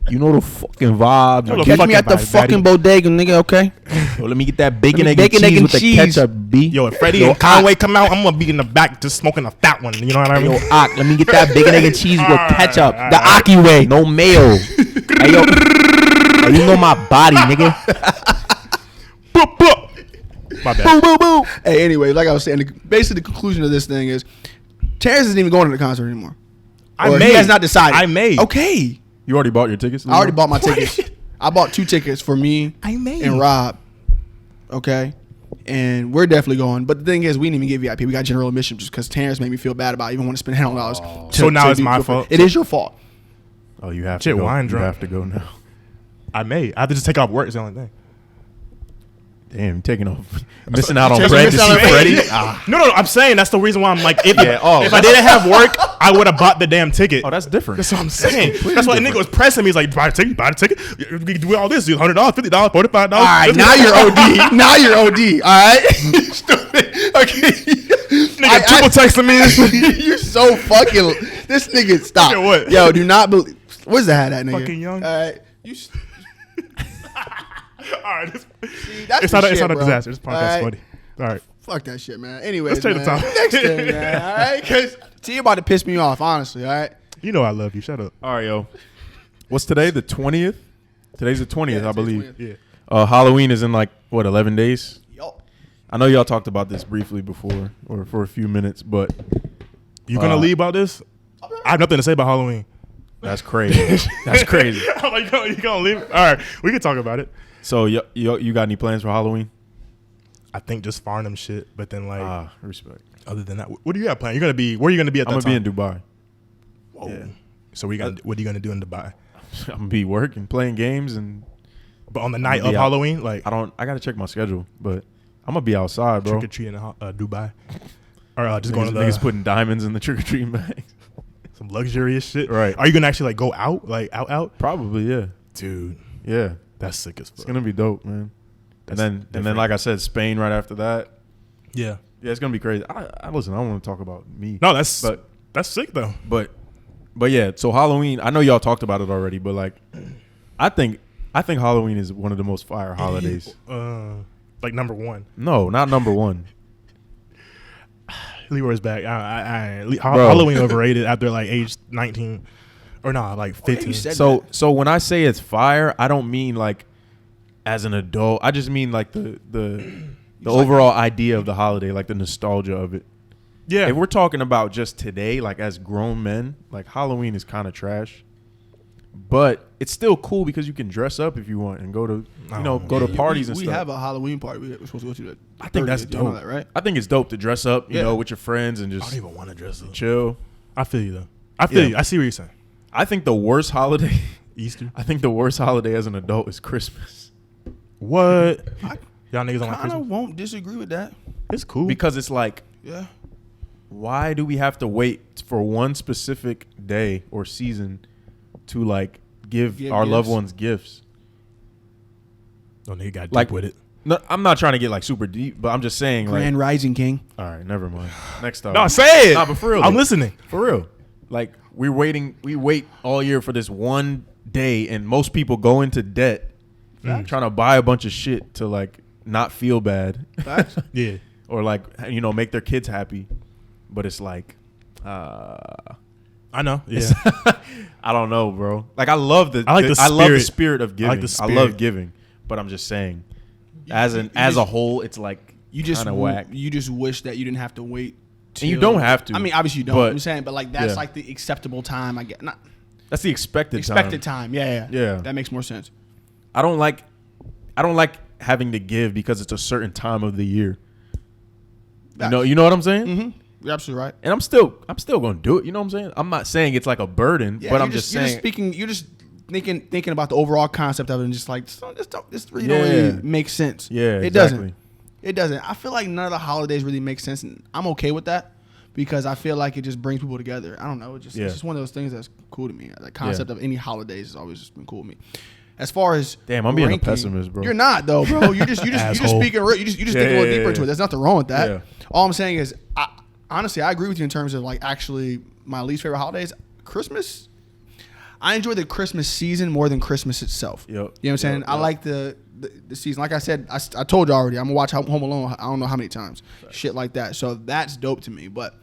You know the fucking vibe. know the Catch fucking me at the vibe, fucking daddy. bodega, nigga. Okay. Yo, let me get that bacon, Let egg, me and bacon, cheese egg, with and the cheese. ketchup, B. Yo, if Freddie Yo, and Conway come out, I'm gonna be in the back just smoking a fat one. You know what I mean? Yo, Ak, let me get that bacon, egg, and cheese with ketchup. The Aki way. No mayo. Hey, yo. You know my body, nigga. Boop, boop. My bad. Boo, boo, boo. Hey, anyway, like I was saying, basically the conclusion of this thing is Terrence isn't even going to the concert anymore. Or he has not decided. I may. Okay. You already bought your tickets? I already bought my tickets. I bought 2 tickets for me I may. and Rob. Okay. And we're definitely going. But the thing is, we didn't even get VIP. We got general admission just because Terrence made me feel bad about even want to spend $100. So now it's my fault? It is your fault. Oh, you have Shit, to go. wine You drunk. have to go now. I may. I have to just take off work. It's the only thing. Damn, you taking off, missing out on bread to missing out see on Freddie. bread. No. I'm saying that's the reason why I'm like, if I didn't have work, I would have bought the damn ticket. Oh, that's different. That's what I'm saying. That's why a nigga was pressing me. He's like, buy the ticket. You can do all this. $100, $50, $45. All right, now you're OD. Now you're OD. All right. Stupid. Okay. Nigga triple texting me. You're so fucking. This nigga, stop. Okay, what? Yo, do not believe. Where's the hat at, nigga? Fucking young. All right. All right. That's It's the not shit, a bro. disaster. This podcast All right. funny. All right. Fuck that shit, man. Anyways, Let's change the man. topic. Next thing, man. All right, because you're about to piss me off, honestly. All right. You know I love you. Shut up. All right, yo. What's today? The 20th? Today's the 20th, I believe. 20th. Yeah. Halloween is in 11 days? Yo. I know y'all talked about this briefly before or for a few minutes, but You gonna leave about this? I have nothing to say about Halloween. that's crazy. That's crazy. I'm like, you gonna leave? All right, we can talk about it. So you got any plans for Halloween? I think just Farnham shit, but then like Respect. other than that, what do you have planned? You're gonna be where are you gonna be at that I'm time? going to be in Dubai. Whoa. Yeah. So what are you gonna do in Dubai? I'm going to be working, playing games, and But on the night be of out. Halloween, like I got to check my schedule, but I'm going to be outside, bro. trick or treating in Dubai, or just going to Niggas the putting diamonds in the trick-or-treating bags. some luxurious shit. Right. Are you gonna actually like go out, like out? Probably, yeah. Dude, Yeah. that's sick as fuck. It's going to be dope, man. That's And then, different. like I said, Spain right after that. Yeah. Yeah, it's gonna be crazy. Listen. I don't want to talk about me. No, that's but sick though. but yeah. So Halloween. I know y'all talked about it already, but like, I think Halloween is one of the most fire holidays. Like number one. No, not number one. Leroy's back. Halloween overrated after like age 19, or nah, like 15. you said So when I say it's fire, I don't mean like as an adult. I just mean like the overall idea of the holiday, like the nostalgia of it. Yeah. If we're talking about just today, like as grown men, like Halloween is kind of trash. But it's still cool because you can dress up if you want and go to go to parties and we stuff. have a Halloween party we're supposed to go to. I think that's 30th, you know dope, that, right? I think it's dope to dress up, Yeah. with your friends and I just don't even want to dress up. chill. I feel you though. I feel Yeah. you. I see what you're saying. I think the worst holiday, Easter. I think the worst holiday as an adult is Christmas What? I Y'all niggas don't like kind Christmas? of won't disagree with that. It's cool. because it's like, Yeah. why do we have to wait for one specific day or season to like give our loved gifts. ones gifts? Oh, nigga got deep Like with it. No, I'm not trying to get like super deep, but I'm just saying Grand like, Rising King. all right, never mind. Next up. No, say it. Nah, but for real, I'm though. listening. For real. Like we wait all year for this one day, and most people go into debt trying to buy a bunch of shit to like not feel bad Facts. Yeah. or like make their kids happy. But it's like I know. Yeah. I don't know, bro. Like I love the I like the I love the spirit. spirit of giving. I like the I love spirit. giving, but I'm just saying You as a just- whole, it's like You just kind of whack. You just wish that you didn't have to wait. And you don't have to. I mean, obviously you don't. but- I'm saying, but like that's yeah. like the acceptable time. I get not That's the expected time. Yeah. Yeah. That makes more sense. I don't like having to give because it's a certain time of the year. You know what I'm saying? Mm-hmm. You're absolutely right. And I'm still gonna do it. You know what I'm saying? I'm not saying it's like a burden, Yeah, but you're I'm just saying. You're just thinking about the overall concept of it, and just like this really don't Yeah. really make sense. Yeah, it exactly. doesn't. It doesn't. I feel like none of the holidays really make sense, and I'm okay with that because I feel like it just brings people together. I don't know. It's Yeah. just one of those things that's cool to me. The concept of any holidays has always just been cool to me. As far as Damn, I'm being a ranking, pessimist, bro. You're not though, bro. You just Asshole. speaking. You just think a little deeper into it. There's nothing wrong with that. Yeah. All I'm saying is, honestly, I agree with you in terms of like actually my least favorite holidays. Christmas. I enjoy the Christmas season more than Christmas itself. Yep. You know what I'm saying? Yep, I yep. like the season. Like I said, I told you already. I'm gonna watch Home Alone. I don't know how many times. Right. Shit like that. So that's dope to me. But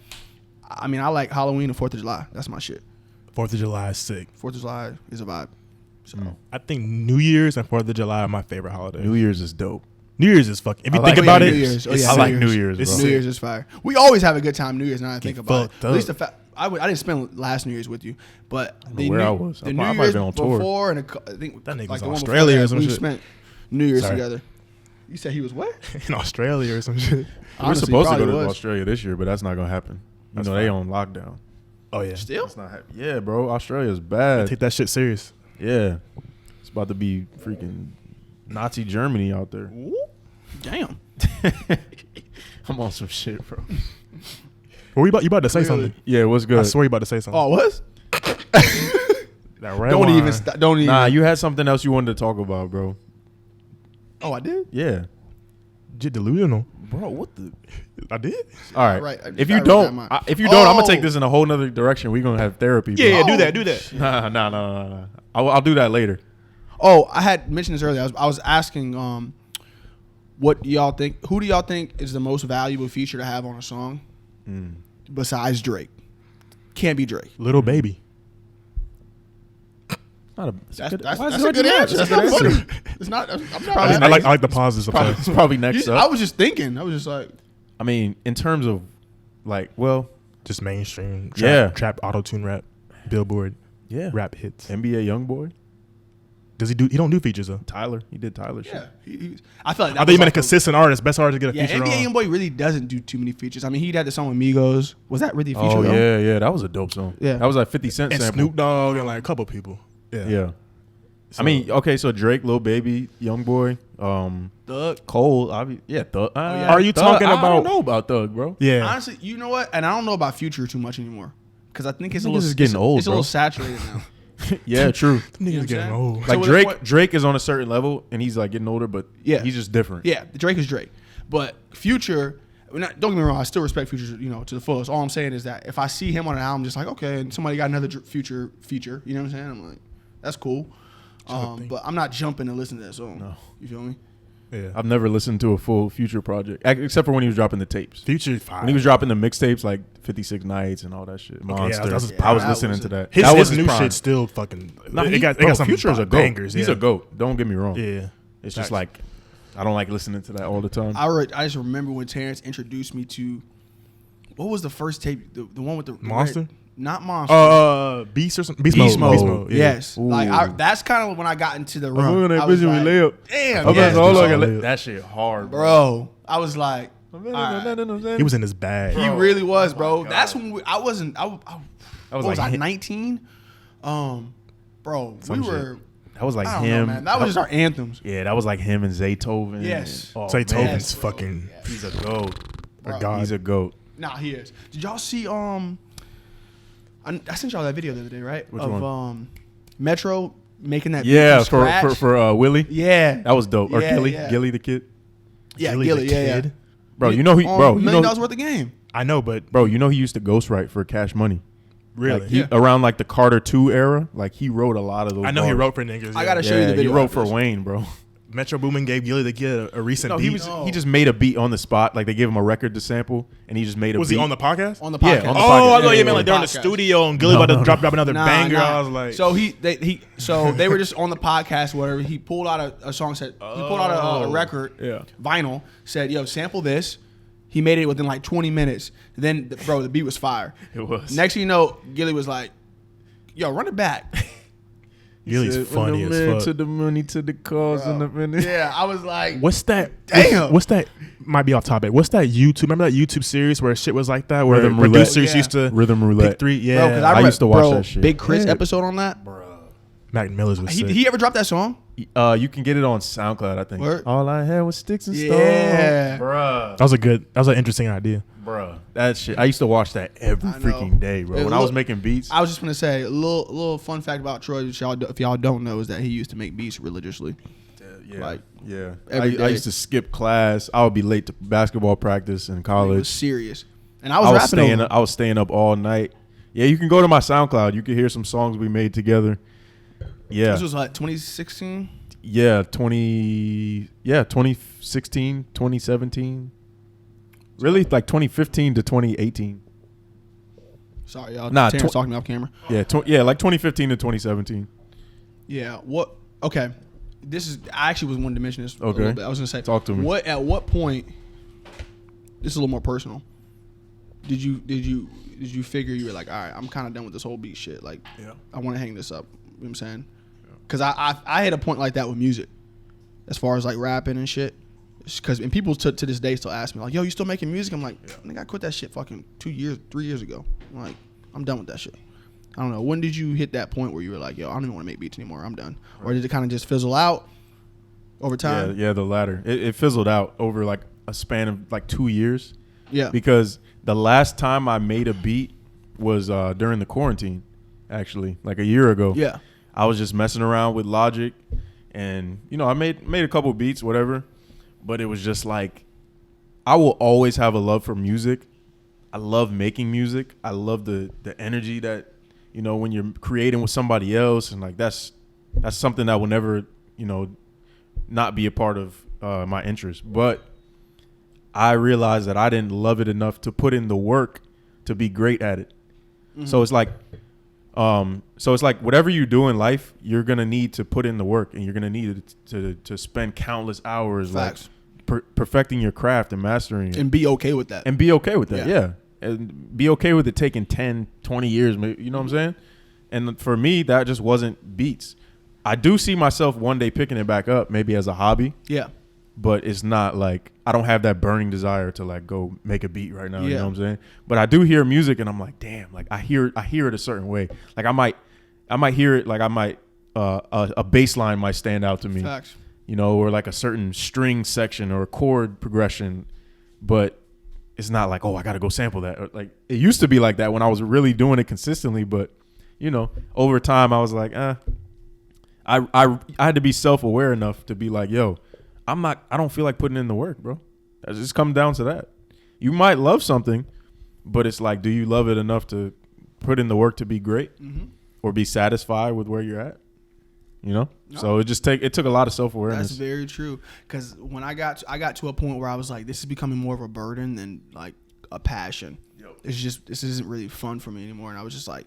I mean, I like Halloween and 4th of July. That's my shit. 4th of July is sick. 4th of July is a vibe. So I think New Year's and 4th of July are my favorite holidays. New Year's is dope. New Year's is fucking. If you I think like about New it, Year's. Oh, it's yeah, I New like Year's. New Year's, It's bro. sick. New Year's is fire. We always have a good time New Year's. Now that I think about it. fucked At least the up. fact I didn't spend last New Year's with you, but know where I was. The I New might have Year's been on tour. before, and I think That nigga was like the in one before Australia that, or some we shit. spent New Year's Sorry. together. You said he was what? in Australia or some shit. We're Honestly, supposed to go probably to was. Australia this year, but that's not gonna happen. That's They fine. on lockdown. Oh yeah. Still? That's not happening. Yeah, bro. Australia's bad. Take that shit serious. Yeah, it's about to be freaking Nazi Germany out there. Damn. I'm on some shit, bro. Well, you about to say something? Yeah, what's good? I swear you about to say something. Oh, what? That red Don't wine. even. Don't even. Nah, you had something else you wanted to talk about, bro. Oh, I did. Yeah, You're delusional. bro. What the? I did. All right. Right, If you I read don't, that I'm gonna Oh. take this in a whole nother direction. We're gonna have therapy. Bro. Yeah, Oh. do that. Nah. I'll do that later. Oh, I had mentioned this earlier. I was asking, what do y'all think? Who do y'all think is the most valuable feature to have on a song besides Drake? Can't be Drake. Little baby. Not a. That's good, a why is it good hard to match? answer. That's not funny. It's not. I'm not. Probably I like the pauses. It's probably next I up. was just thinking. I was just like, I mean, in terms of, like, well, Just mainstream. Yeah. Trap auto tune rap. Billboard yeah, rap hits. NBA YoungBoy, Does he do? He don't do features though. Tyler, he did Tyler shit. yeah. I felt like I thought you meant a consistent artist. Best artist to get a Yeah, feature NBA on. YoungBoy really doesn't do too many features. I mean, he had the song with Migos. Was that really a feature? Oh though? yeah, that was a dope song. Yeah. that was like 50 Cent And sample. Snoop Dogg and like a couple people. Yeah. So- I mean, okay, so Drake, Lil Baby, YoungBoy, Thug. Cole, yeah, Thug. yeah. Are you Thug, talking I about- don't know about Thug, bro. Yeah. Honestly, you know what? And I don't know about Future too much anymore because I think it's a Niggas little is getting old, It's a bro. little saturated now. Yeah, true. Them niggas what I'm getting saying? old. So Like at Drake, what- Drake is on a certain level and he's like getting older, but Yeah. he's just different. Yeah, Drake is Drake, but Future. Don't get me wrong. I still respect Future, to the fullest. All I'm saying is that if I see him on an album, just like okay, and somebody got another Future feature, you know what I'm saying? I'm like, that's cool. But I'm not jumping to listen to that song. No. You feel me? Yeah. I've never listened to a full Future project except for when he was dropping the tapes. Future fire. When he was dropping the mixtapes like 56 Nights and all that shit. yeah, Monster. that was his I was prime. listening That to was that. his, that was his new prime. shit still fucking. Nah, it got bro, some Future is a goat. bangers. He's yeah. a goat. Don't get me wrong. Yeah. It's just Facts. like I don't like listening to that all the time. I just remember when Terrence introduced me what was the first tape? The one with the Monster? red- not Monster. Beast or something. Beast Beast mode. Mode. Yeah. Yes. Ooh. Like that's kind of when I got into the I'm run. looking I at was Vision like, with layup. damn. I'm Yes, all Beast looking Mode. at that shit hard, bro. I was like, all right. He was in his bag. He really was, bro. That's when I wasn't. I was what like was I him. 19? Bro, Some we shit. were. That was like I don't him. know, man. That was just our anthems. Yeah, that was like him and Zaytoven. Yes. Oh, Say man. Tobin's Yes, bro. fucking He's a goat. Bro. a god. He's a goat. Nah, he is. Did y'all see? I sent y'all that video the other day, right? Which of one? Metro making that. Yeah, beat from for scratch. for Willie. Yeah. That was dope. Or Yeah, Gilly, yeah. Gilly the kid. Yeah, Gilly Gilly. the Yeah, Kid. yeah. Bro, you know he, bro, $1 you million know, worth of game. I know, but bro, you know he used to ghostwrite for Cash Money. really, Like, he, Yeah. around like the Carter 2 era, like he wrote a lot of those. I know he bars. wrote for niggas. I yeah. gotta show you the Yeah, video he wrote after for this. Wayne, bro. Metro Boomin gave Gilly the Kid a recent No, beat. he just made a beat on the spot. Like they gave him a record to sample, and he just made a Was beat. he on the podcast? On the Yeah, podcast. on the Oh, podcast. I thought Yeah, you yeah, meant like they're in the podcast. studio and Gilly No, about to no, drop another banger. I was like, so so they were just on the podcast, whatever. He pulled out a song, said he pulled out a record, Yeah. vinyl, said, "Yo, sample this." He made it within like 20 minutes. Then, bro, the beat was fire. It was. Next thing you know, Gilly was like, "Yo, run it back." Gilly's Said, funny "From the as man fuck. to the money to the cars and the minute." Yeah, I was like, What's that? Damn. What's that? Might be off topic. What's that YouTube? Remember that YouTube series where shit was like that, where Rhythm Roulette. producers Yeah. used to Rhythm Roulette. pick three? bro, Yeah, because I used to watch that shit. Big Chris Yeah. episode on that. Mac Miller's was sick. He ever dropped that song? You can get it on SoundCloud, I think. Word. All I had was sticks and stones. Yeah. Bruh. That was an interesting idea. Bruh. That shit. I used to watch that every I know. freaking day, bro. Hey, When I was look, making beats. I was just gonna say a little fun fact about Troy, which if y'all don't know, is that he used to make beats religiously. Yeah. Like, yeah. every I day. used to skip class. I would be late to basketball practice in It was college. serious, and I was rapping. I was staying up all night. Yeah, you can go to my SoundCloud. You can hear some songs we made together. Yeah. This was like 2016. Yeah, 2016, 2017. Really? Like 2015 to 2018. Sorry, y'all. Nah, Terrence talking off camera. Yeah, like 2015 to 2017. Yeah. What? Okay. This is. I actually was wanting to mention this. A Okay. little bit. I was gonna say. Talk to me. At what point? This is a little more personal. Did you figure you were like, all right, I'm kind of done with this whole beat shit. Like, Yeah. I want to hang this up. You know what I'm saying? Because I hit a point like that with music, as far as like rapping and shit. Because and people to this day still ask me like, yo, you still making music? I'm like, nigga, I quit that shit fucking 3 years ago. I'm like, I'm done with that shit. I don't know. When did you hit that point where you were like, yo, I don't even want to make beats anymore. I'm done. Or did it kind of just fizzle out over time? Yeah, the latter. It fizzled out over like a span of like 2 years. Yeah. Because the last time I made a beat was during the quarantine, actually, like a year ago. Yeah. I was just messing around with Logic, and I made a couple beats, whatever. But it was just like, I will always have a love for music. I love making music. I love the energy that, when you're creating with somebody else, and like that's something that will never, not be a part of my interest. But I realized that I didn't love it enough to put in the work to be great at it. Mm-hmm. So it's like whatever you do in life, you're gonna need to put in the work, and you're gonna need to spend countless hours Facts. like perfecting your craft and mastering it, and be okay with that. Yeah. And be okay with it taking 10, 20 years, you know what I'm saying? And for me, that just wasn't beats. I do see myself one day picking it back up, maybe as a hobby. Yeah. But it's not like, I don't have that burning desire to like go make a beat right now. Yeah. You know what I'm saying? But I do hear music, and I'm like, damn, like I hear it a certain way. Like I might hear it, like a bass line might stand out to me. Facts. Or like a certain string section or a chord progression, but it's not like, oh, I got to go sample that. Or like it used to be like that when I was really doing it consistently, but over time I was like, I had to be self-aware enough to be like, yo, I don't feel like putting in the work, bro. It just comes down to that. You might love something, but it's like, do you love it enough to put in the work to be great, mm-hmm. or be satisfied with where you're at? No. So it took a lot of self-awareness. That's very true. Because when I got to a point where I was like, this is becoming more of a burden than like a passion. Yep. This isn't really fun for me anymore. And I was just like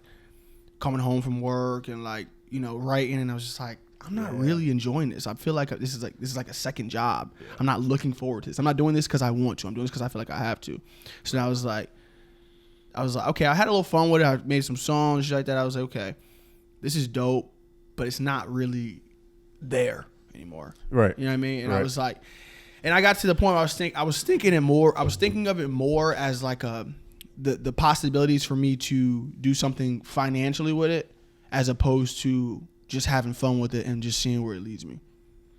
coming home from work and like, writing, and I was just like, I'm not really enjoying this. I feel like this is like a second job. Yeah. I'm not looking forward to this. I'm not doing this because I want to. I'm doing this because I feel like I have to. So I was like, okay, I had a little fun with it. I made some songs, shit like that. I was like, okay, this is dope, but it's not really there anymore. Right. You know what I mean? And I was like, and I got to the point where I was thinking of it more as like the possibilities for me to do something financially with it, as opposed to just having fun with it and just seeing where it leads me.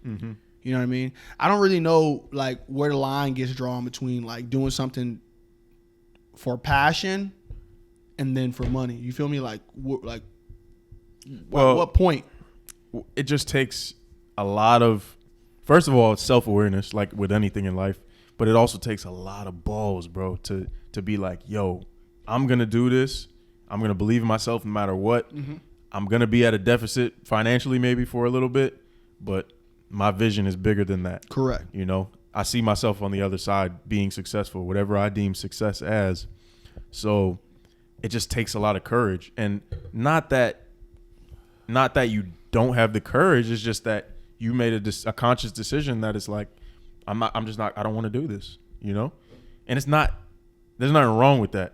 Mm-hmm. You know what I mean? I don't really know like where the line gets drawn between like doing something for passion and then for money. You feel me? Like at what point? It just takes a lot of, first of all, it's self-awareness, like with anything in life, but it also takes a lot of balls, bro, to be like, yo, I'm going to do this. I'm going to believe in myself no matter what. Mm-hmm. I'm going to be at a deficit financially maybe for a little bit, but my vision is bigger than that. Correct. I see myself on the other side being successful, whatever I deem success as. So it just takes a lot of courage. And not that you don't have the courage. It's just that you made a conscious decision that it's like, I don't want to do this, And there's nothing wrong with that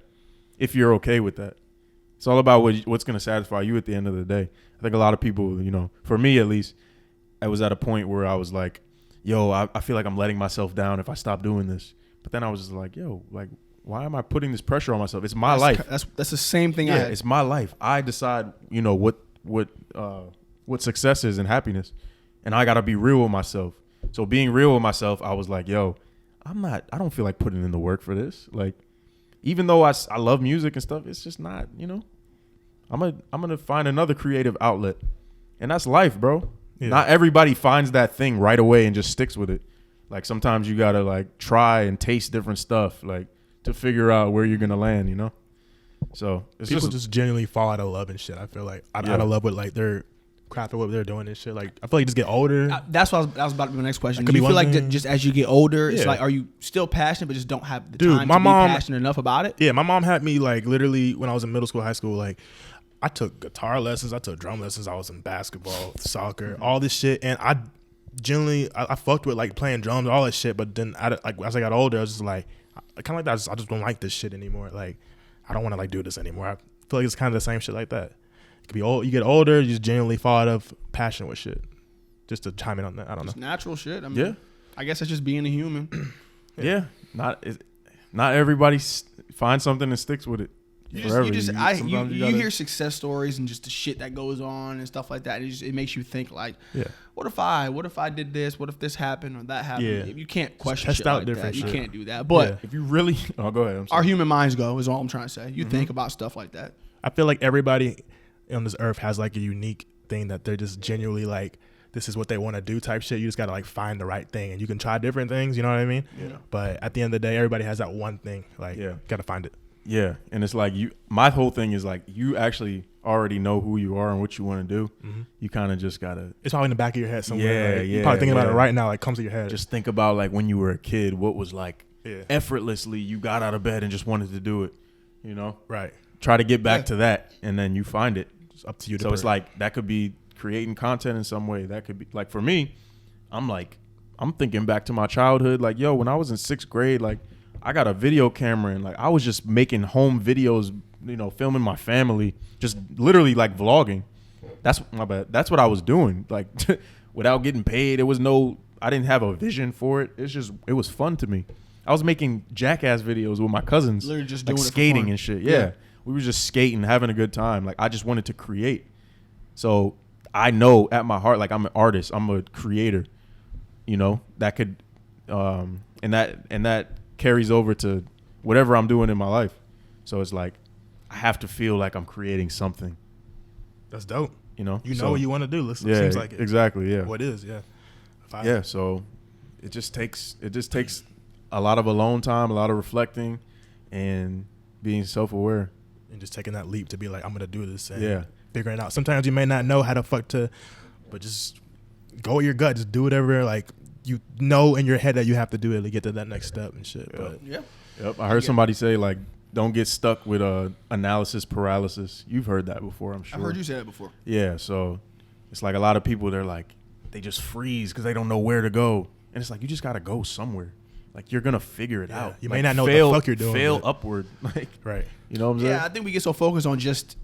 if you're okay with that. It's all about what's going to satisfy you at the end of the day. I think a lot of people, for me at least, I was at a point where I was like, yo, I feel like I'm letting myself down if I stop doing this. But then I was just like, yo, like, why am I putting this pressure on myself? It's my life. That's the same thing. Yeah, it's my life. I decide, what success is and happiness, and I gotta be real with myself. So being real with myself, I was like, yo, I don't feel like putting in the work for this. Like, even though I love music and stuff, it's just not, I'm gonna find another creative outlet, and that's life, bro. Yeah. Not everybody finds that thing right away and just sticks with it. Like sometimes you gotta like try and taste different stuff, like to figure out where you're gonna land, So it's people just genuinely fall out of love and shit. I feel like out of love with like their craft or what they're doing and shit. Like I feel like you just get older. That's what that was about to be my next question. Do you feel like just as you get older, it's like, are you still passionate but just don't have the time to be passionate enough about it? Yeah, my mom had me like literally when I was in middle school, high school, like I took guitar lessons, I took drum lessons, I was in basketball, soccer, all this shit, and I fucked with like playing drums, all that shit. But then as I got older, I was just like, kind of like that. I just don't like this shit anymore. Like I don't want to like do this anymore. I feel like it's kind of the same shit like that. It could be old. You get older, you just genuinely fall out of passion with shit. Just to chime in on that, I don't know. It's natural shit. I mean, I guess it's just being a human. Not everybody finds something and sticks with it. forever. You hear success stories and just the shit that goes on and stuff like that. It makes you think like, what if I did this? What if this happened or that happened? Yeah. You can't question Test shit out like different that. shit. You can't do that. But if you really, go ahead. I'm sorry. our human minds go is all I'm trying to say. You think about stuff like that. I feel like everybody on this earth has like a unique thing that they're just genuinely like, this is what they want to do type shit. You just got to like find the right thing, and you can try different things. You know what I mean? Yeah. But at the end of the day, everybody has that one thing. Like, got to find it. Yeah. And it's like my whole thing is like, you actually already know who you are and what you want to do. Mm-hmm. You kind of just got to. It's probably in the back of your head somewhere. Yeah. Like, you're probably thinking about it right now. Like, comes to your head. Just think about like when you were a kid, what was like effortlessly you got out of bed and just wanted to do it, you know? Right. Try to get back to that, and then you find it. It's up to you. So it's like that could be creating content in some way. That could be like for me, I'm thinking back to my childhood. Like, yo, when I was in 6th grade, like I got a video camera and like I was just making home videos, you know, filming my family, just literally like vlogging. That's my bad. That's what I was doing. Like without getting paid. I didn't have a vision for it. It was fun to me. I was making jackass videos with my cousins, literally just like doing skating it for fun. and shit. Yeah. We were just skating, having a good time. Like I just wanted to create. So I know at my heart, like I'm an artist, I'm a creator, you know, that could, and that carries over to whatever I'm doing in my life. So it's like, I have to feel like I'm creating something. That's dope. You know? You know what you want to do. Listen, yeah, seems like it. Exactly. Yeah. What is, yeah. Yeah. So it just takes a lot of alone time, a lot of reflecting and being self-aware. And just taking that leap to be like, I'm going to do this. And figuring it out. Sometimes you may not know how the fuck to, but just go with your gut. Just do whatever, like, you know in your head that you have to do it to get to that next step and shit. But Yep. I heard somebody say, like, don't get stuck with analysis paralysis. You've heard that before, I'm sure. I've heard you say that before. Yeah, so it's like a lot of people, they're like, they just freeze because they don't know where to go. And it's like, you just got to go somewhere. Like, you're going to figure it out. You like, may not know what the fuck you're doing. Fail upward. Like, right. You know what I'm saying? Yeah, I think we get so focused on just,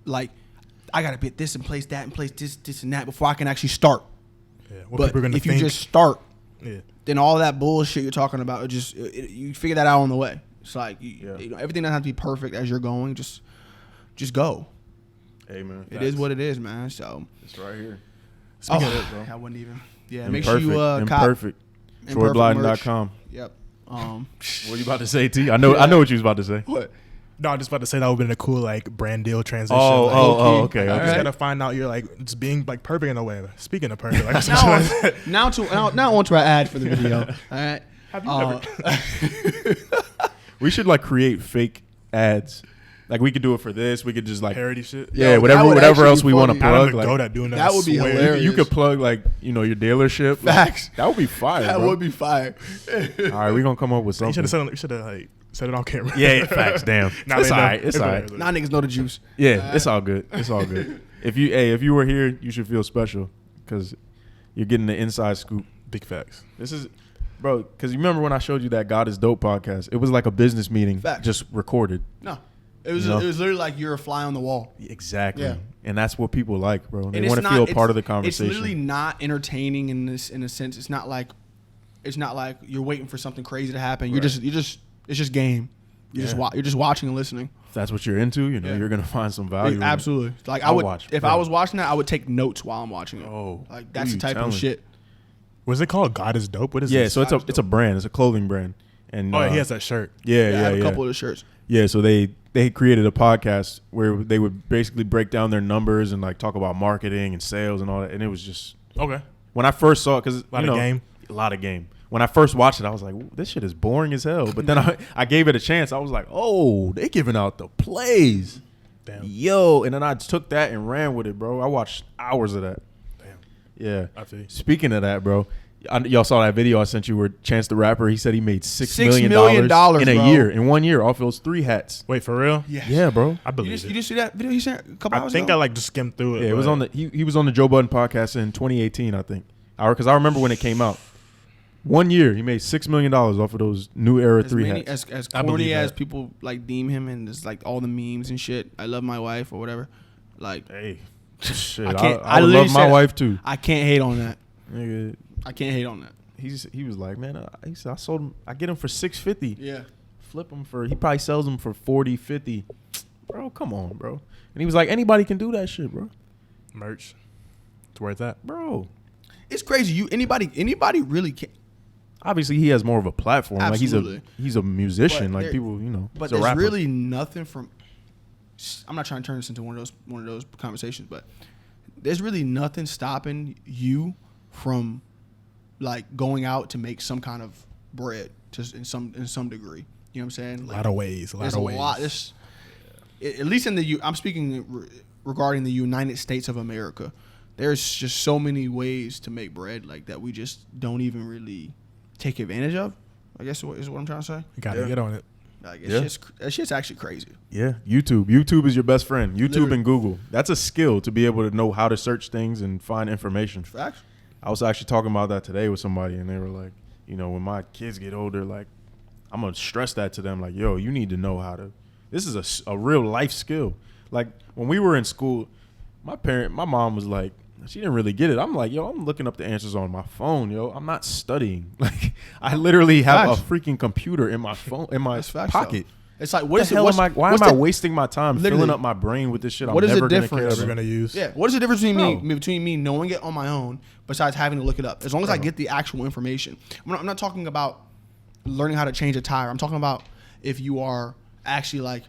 like, I got to put this in place, that in place, this and that before I can actually start. Yeah. But if you just start, then all that bullshit you're talking about, you figure that out on the way. It's like, you know, everything doesn't have to be perfect as you're going. Just go. Hey, man. It is what it is, man. So it's right here. Speaking of it, bro. I wouldn't even. Yeah, Imperfect. make sure you Imperfect. TroyBlyden.com. Yep. What are you about to say, T? I know what you was about to say. What? No, I'm just about to say that would have been a cool like brand deal transition. Okay. I just gotta find out you're like just being like perfect in a way. Speaking of perfect, like now onto our ad for the video. All right. Have you ever? We should like create fake ads. Like we could do it for this. We could just like parody shit. Yeah, Yo, whatever else we want to I plug. don't Like, go at doing that. That would be hilarious. you could plug like your dealership. Facts. Like, that would be fire. That bro. would be fire. All right, we're gonna come up with You something. should have like said it on camera. Yeah, facts. Damn. Nah, It's they all know. right. It's all right. Now niggas know the juice. Yeah, it's all good. It's all good. If you were here, you should feel special because you're getting the inside scoop. Big facts. This is, bro. Because you remember when I showed you that God is Dope podcast? It was like a business meeting, Facts. just recorded. No, it was literally like you're a fly on the wall. Exactly. Yeah. And that's what people like, bro. They And want to feel a part of the conversation. It's literally not entertaining in a sense. It's not like you're waiting for something crazy to happen. Right. It's just game. You're just watching and listening. If that's what you're into, you're gonna find some value. in it. Absolutely. Like I'll I would, watch, if bro. I was watching that, I would take notes while I'm watching it. Oh, like who that's the you type telling? of shit. Was it called God is Dope? What is Yeah, this? so it's a brand. It's a clothing brand. And he has that shirt. Yeah, I have a couple of the shirts. Yeah, so they created a podcast where they would basically break down their numbers and like talk about marketing and sales and all that. And it was just Okay. when I first saw it, because A lot of game. When I first watched it, I was like, this shit is boring as hell. But then I gave it a chance. I was like, oh, they giving out the plays. Damn. Yo, and then I took that and ran with it, bro. I watched hours of that. Damn. Yeah. I feel you. Speaking of that, bro, y'all saw that video I sent you where Chance the Rapper, he said he made $6 million in a bro. year, in 1 year, off those 3 hats. Wait, for real? Yes. Yeah, bro. I believe You it. just see that video he sent a couple I hours think ago? I like just skimmed through it. Yeah, it was on the he was on the Joe Budden podcast in 2018, I think. Because I remember when it came out. 1 year, he made $6 million off of those new era 3 hats. As I corny believe as that. people like deem him, and there's like all the memes and shit. I love my wife or whatever. Like Hey, shit, I can't. I would literally love my said- wife too. I can't hate on that. Nigga, I can't hate on that. he was like, man, he said I get him for $650. Yeah. Flip him for, he probably sells them for 40, 50. bro, come on, bro. And he was like, anybody can do that shit, bro. Merch. It's where it's at. Bro. It's crazy. Anybody really can. Obviously, he has more of a platform. Absolutely. Like he's a musician. But Like people, you know. But he's a there's rapper. really nothing from. I'm not trying to turn this into one of those conversations, but there's really nothing stopping you from like going out to make some kind of bread, just in some degree. You know what I'm saying? Like, A lot of ways. there's a lot. At least in the I'm speaking regarding the United States of America. There's just so many ways to make bread like that we just don't even really take advantage of. I guess is what I'm trying to say. You gotta get on it. Like that shit's actually crazy. Yeah, YouTube. YouTube is your best friend. YouTube Literally. and Google. That's a skill to be able to know how to search things and find information. Facts. I was actually talking about that today with somebody, and they were like, you know, when my kids get older, like, I'm going to stress that to them. Like, yo, you need to know how to. This is a real life skill. Like, when we were in school, my mom was like, she didn't really get it. I'm like, yo, I'm looking up the answers on my phone, yo. I'm not studying. Like, I literally have a freaking computer in my phone, in my pocket. Though. It's like, what is Why am I wasting my time filling up my brain with this shit I'm never going to care Never about? gonna use. Yeah. What is the difference between me knowing it on my own besides having to look it up? As long as I get the actual information. I'm not talking about learning how to change a tire. I'm talking about if you are actually like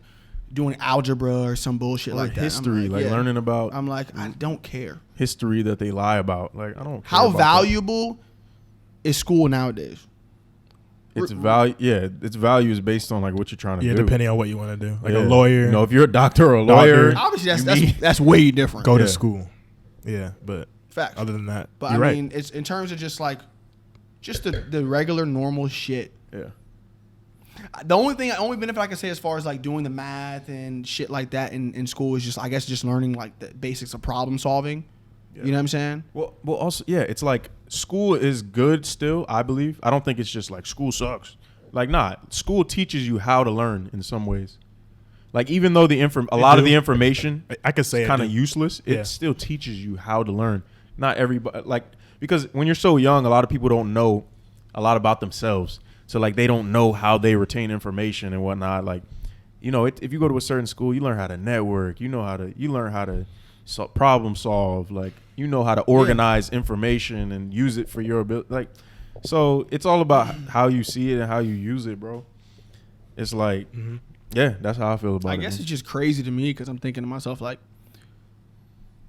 doing algebra or some bullshit like that. History, learning about. I'm like, I don't care. History that they lie about. Like, I don't care. How about valuable is school nowadays? Its value, its value is based on like what you're trying to do. Yeah, depending on what you want to do. Like a lawyer. You know, if you're a doctor or a lawyer, obviously that's way different. Go to school. Yeah, but facts. Other than that, but you're I right. mean, it's in terms of just the regular normal shit. Yeah. The only benefit I can say as far as like doing the math and shit like that in school is just, I guess, just learning like the basics of problem solving. Yeah. You know what I'm saying? Well, also, yeah, it's like school is good still, I believe. I don't think it's just like school sucks. Like, school teaches you how to learn in some ways. Like, even though a lot of the information I could say is kind of useless, it still teaches you how to learn. Not everybody, like, because when you're so young, a lot of people don't know a lot about themselves. So, like, they don't know how they retain information and whatnot. Like, you know, if you go to a certain school, you learn how to network. You learn how to problem solve. Like, you know how to organize information and use it for your ability. Like, so it's all about how you see it and how you use it, bro. It's like, yeah, that's how I feel about it. I guess it's just crazy to me because I'm thinking to myself, like,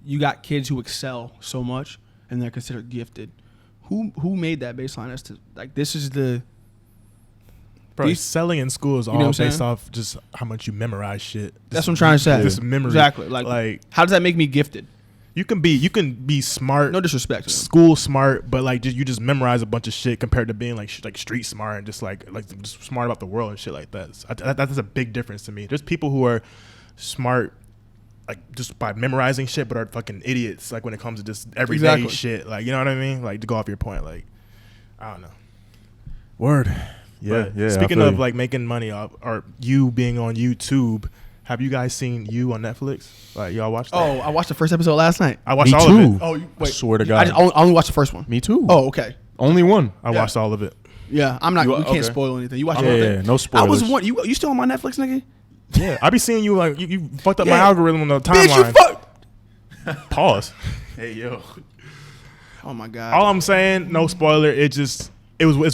you got kids who excel so much and they're considered gifted. Who made that baseline as to, like, this is the... Bro, excelling in school is all what I'm based saying? off just how much you memorize shit. That's what I'm trying to say. This memory. Exactly. Like, how does that make me gifted? You can be smart. No disrespect. School smart, but like you just memorize a bunch of shit compared to being like street smart and just just smart about the world and shit like that. So that's a big difference to me. There's people who are smart like just by memorizing shit, but are fucking idiots like when it comes to just everyday shit. Like, you know what I mean? Like, to go off your point, like, I don't know. Word. Yeah, But yeah. speaking of like making money off or you being on YouTube, have you guys seen You on Netflix? Like, y'all watched that? Oh, I watched the first episode last night. I watched Me all too. of it. Oh, I swear to God. I only watched the first one. Me too. Oh, okay. Only one. I watched all of it. Yeah, I'm not. You- We can't okay. spoil anything. You watched Yeah, the whole yeah, thing? no spoilers. I was one. You still on my Netflix, nigga? Yeah, I be seeing you like you fucked up my Yeah. algorithm on the Bitch, you timeline. fuck. Pause. Hey, yo. Oh my god. All I'm saying, no spoiler. It's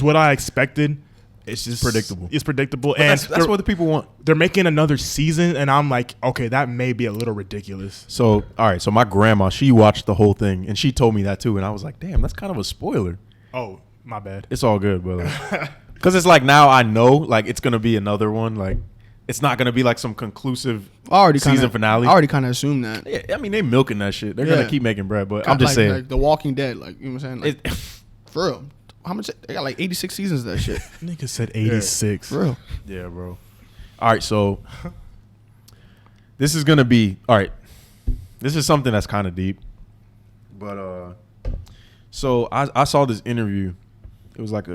what I expected. It's just predictable. It's predictable, But and that's what the people want. they're making another season, and I'm like, okay, that may be a little ridiculous. So, all right. So my grandma, she watched the whole thing, and she told me that too. And I was like, damn, that's kind of a spoiler. Oh, my bad. It's all good, but because it's like now I know like it's gonna be another one. Like it's not gonna be like some conclusive season finale. I already kind of assumed that. Yeah, I mean they milking that shit. They're Yeah. gonna keep making bread, but I'm just like, saying. like The Walking Dead. Like, you know what I'm saying? Like, It, for real. How much? They got like 86 seasons of that shit. Nigga said 86. For real. yeah, bro. All right, so this is gonna be all right. This is something that's kind of deep, but so I saw this interview. It was like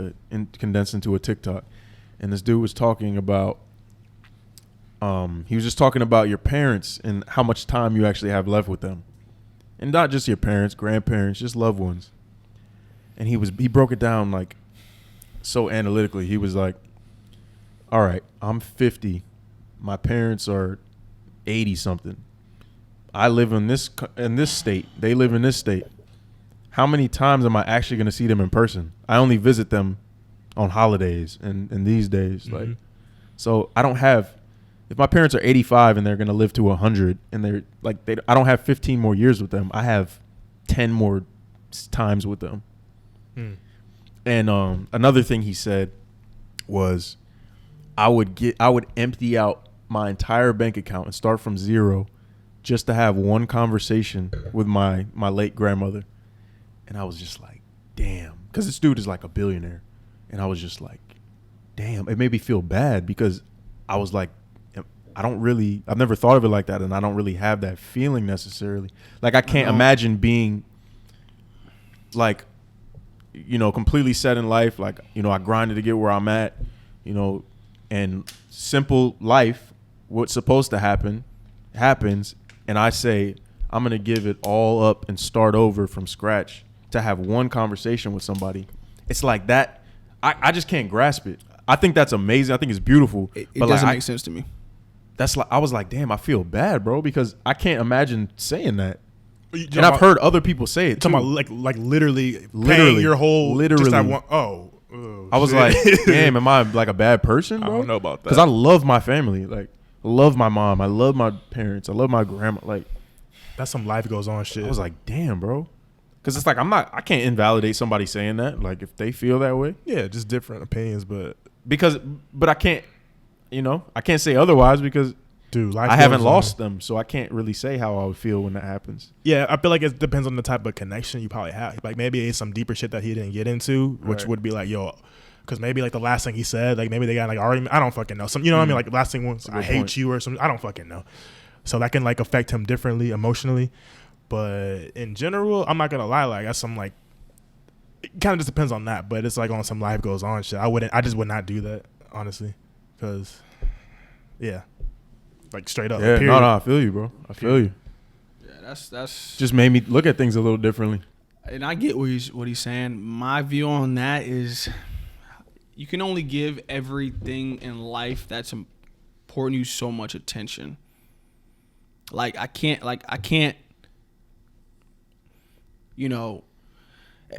condensed into a TikTok, and this dude was talking about. He was just talking about your parents and how much time you actually have left with them, and not just your parents, grandparents, just loved ones. And he broke it down like so analytically. He was like, all right, I'm 50. My parents are 80 something. I live in this state. They live in this state. How many times am I actually going to see them in person? I only visit them on holidays and these days. Like, so I don't have. If my parents are 85 and they're going to live to 100, and they're like, I don't have 15 more years with them. I have 10 more times with them. And another thing he said was, I would empty out my entire bank account and start from zero just to have one conversation with my late grandmother. And I was just like, damn, because this dude is like a billionaire. And I was just like, damn, it made me feel bad, because I was like, I've never thought of it like that, and I don't really have that feeling necessarily. Like, I can't imagine being like, completely set in life. Like, I grinded to get where I'm at, and simple life, what's supposed to happen, happens. And I say, I'm going to give it all up and start over from scratch to have one conversation with somebody. It's like that. I just can't grasp it. I think that's amazing. I think it's beautiful. It doesn't make sense to me. That's like, I was like, damn, I feel bad, bro, because I can't imagine saying that. And I've heard other people say it too. Talking about like literally paying your whole just that one. I was like, damn, am I like a bad person, bro? I don't know about that. Because I love my family. Like, I love my mom. I love my parents. I love my grandma. Like, that's some life goes on shit. I was like, damn, bro. Because it's like, I can't invalidate somebody saying that. Like, if they feel that way. Yeah, just different opinions, but I can't, I can't say otherwise, because dude, life I haven't lost them, so I can't really say how I would feel when that happens. Yeah, I feel like it depends on the type of connection you probably have. Like, maybe it's some deeper shit that he didn't get into, which would be like, yo, because maybe like the last thing he said, like maybe they got like argument. I don't fucking know. Some, what I mean? Like, the last thing was, I hate you or something. I don't fucking know. So that can like affect him differently emotionally. But in general, I'm not gonna lie. Like, that's some like, it kind of just depends on that. But it's like on some life goes on shit. I just would not do that, honestly, because yeah. Like, straight up. Yeah, no, I feel you, bro. I feel you. Yeah, that's just made me look at things a little differently. And I get what he's saying. My view on that is, you can only give everything in life that's important you so much attention. Like, I can't.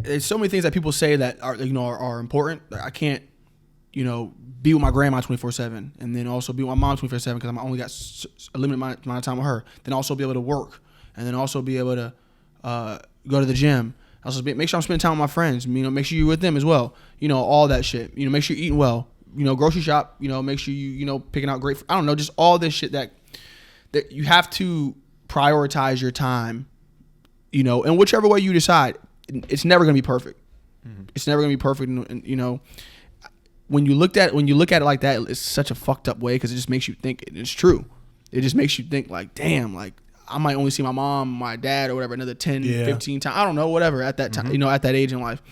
There's so many things that people say that are important. I can't, be with my grandma 24/7, and then also be with my mom 24/7, because I only got a limited amount of time with her. Then also be able to work, and then also be able to go to the gym. Also make sure I'm spending time with my friends. Make sure you're with them as well. All that shit. Make sure you're eating well. Grocery shop. Make sure you picking out great. I don't know, just all this shit that you have to prioritize your time. In whichever way you decide, it's never gonna be perfect. It's never gonna be perfect, and when you look at it like that, it's such a fucked up way, because it just makes you think, and it's true. It just makes you think like, damn, like I might only see my mom, my dad, or whatever another 10, 15 times. I don't know, whatever at that time, at that age in life.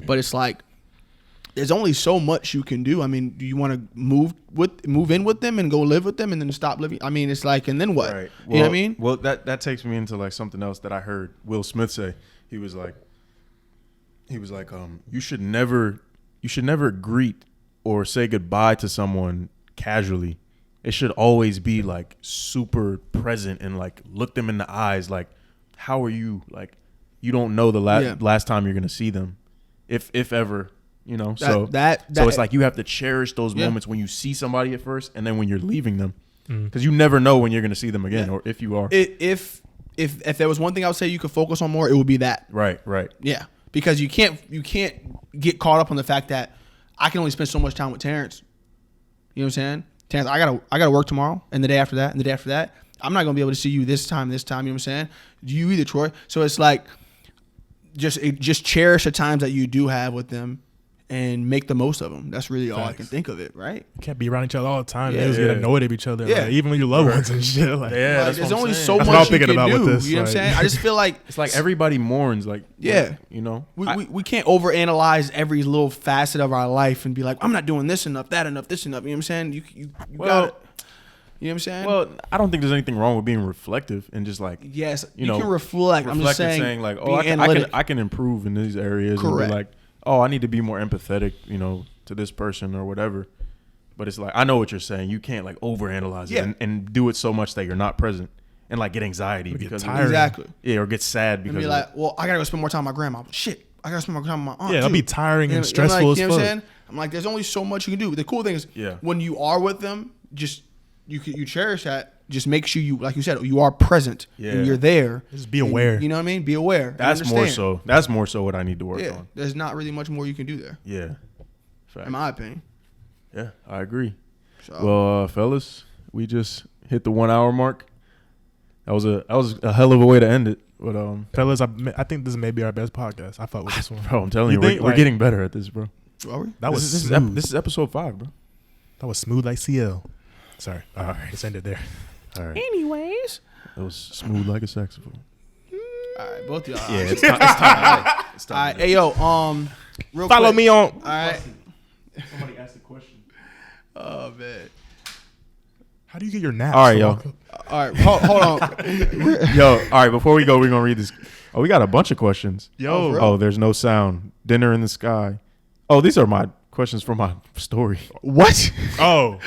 But it's like, there's only so much you can do. I mean, do you want to move in with them and go live with them and then stop living? I mean, it's like, and then what? Right. Well, you know what I mean? Well, that takes me into like something else that I heard Will Smith say. He was like, you should never greet or say goodbye to someone casually. It should always be like super present and like look them in the eyes. Like, how are you? Like, you don't know the last time you're gonna see them, if ever. So it's like you have to cherish those moments when you see somebody at first, and then when you're leaving them, because you never know when you're gonna see them again, or if you are. If there was one thing I would say you could focus on more, it would be that. Right. Yeah, because you can't get caught up on the fact that I can only spend so much time with Terrence. You know what I'm saying? Terrence, I gotta work tomorrow, and the day after that, and the day after that. I'm not gonna be able to see you this time. You know what I'm saying? You either, Troy. So it's like, just cherish the times that you do have with them, and make the most of them. That's really all I can think of it, right? You can't be around each other all the time. Yeah, get annoyed at each other. Yeah, like, even when your loved ones and shit. Like, yeah, like, there's only so that's much you can do. With this, you know what I'm saying? I just feel like it's like everybody mourns. Like, we can't overanalyze every little facet of our life and be like, I'm not doing this enough, that enough, this enough. You know what I'm saying? You got it. You know what I'm saying? Well, I don't think there's anything wrong with being reflective and just like, yes, you can reflect. I'm just saying like, I can improve in these areas. Correct. And be like, I need to be more empathetic, to this person or whatever. But it's like, I know what you're saying. You can't like overanalyze Yeah. it and do it so much that you're not present and like get anxiety because tired. Exactly. or get sad And because be of like, it. well, I gotta go spend more time with my grandma. Shit, I gotta spend more time with my aunt. Yeah, that'll too. be tiring and like, stressful you know as what I'm fuck. saying? I'm like, there's only so much you can do. The cool thing is, Yeah. when you are with them, just you cherish that. Just make sure you, like you said, you are present Yeah. and you're there. Just be And, aware. you know what I mean? Be aware. and That's more understand. so. That's more so what I need to work Yeah, on. there's not really much more you can do there, Yeah. Facts. in my opinion. Yeah, I agree. So, Well, fellas, we just hit the 1 hour mark. That was a hell of a way to end it. But Fellas, I think this may be our best podcast. I fuck with this one. bro, I'm telling You you, think, we're like- getting better at this, bro. are we? That was this smooth. is episode 5, bro. That was smooth like CL. Sorry. All right, let's end it there. All right, Anyways, that was smooth like a saxophone. all right, both of y'all. Yeah, it's time. It's time. It's All time. right, hey yo, real Follow quick. me on. All right. Somebody asked a question. Oh man. How do you get your naps? All right, to yo. walk up? All right, hold on. Yo, all right. Before we go, we're gonna read this. Oh, we got a bunch of questions. Yo, bro. Oh, there's no sound. Dinner in the sky. Oh, these are my questions for my story. What? oh,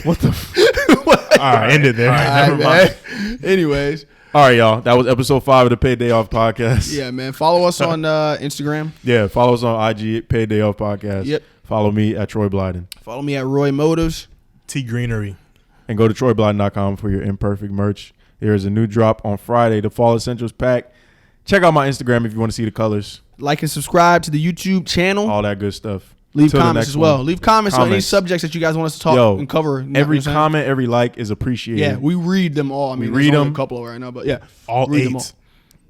What the? all right, end it there. All right, never mind. Anyways, All right, y'all. That was episode 5 of the Paid Day Off podcast. yeah, man. Follow us on Instagram. Yeah, follow us on IG, Paid Day Off podcast. Yep. Follow me at Troy Blyden. Follow me at Roy Motives. T Greenery. And go to troyblyden.com for your imperfect merch. There is a new drop on Friday, the Fall Essentials pack. Check out my Instagram if you want to see the colors, Like and subscribe to the YouTube channel. all that good stuff. Leave Till the comments next as well. one. Leave comments on any Comments. subjects that you guys want us to talk Yo, and cover. You know Every what I'm saying? comment, every like is appreciated. Yeah, we read them all. I mean, We there's read only them. a couple right now, but yeah, All read 8. them all.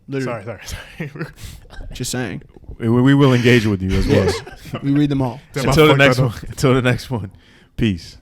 Literally. Sorry. Just saying. We will engage with you as well. We read them all. Damn, I Until the fucked next that one. up. Until the next one. Peace.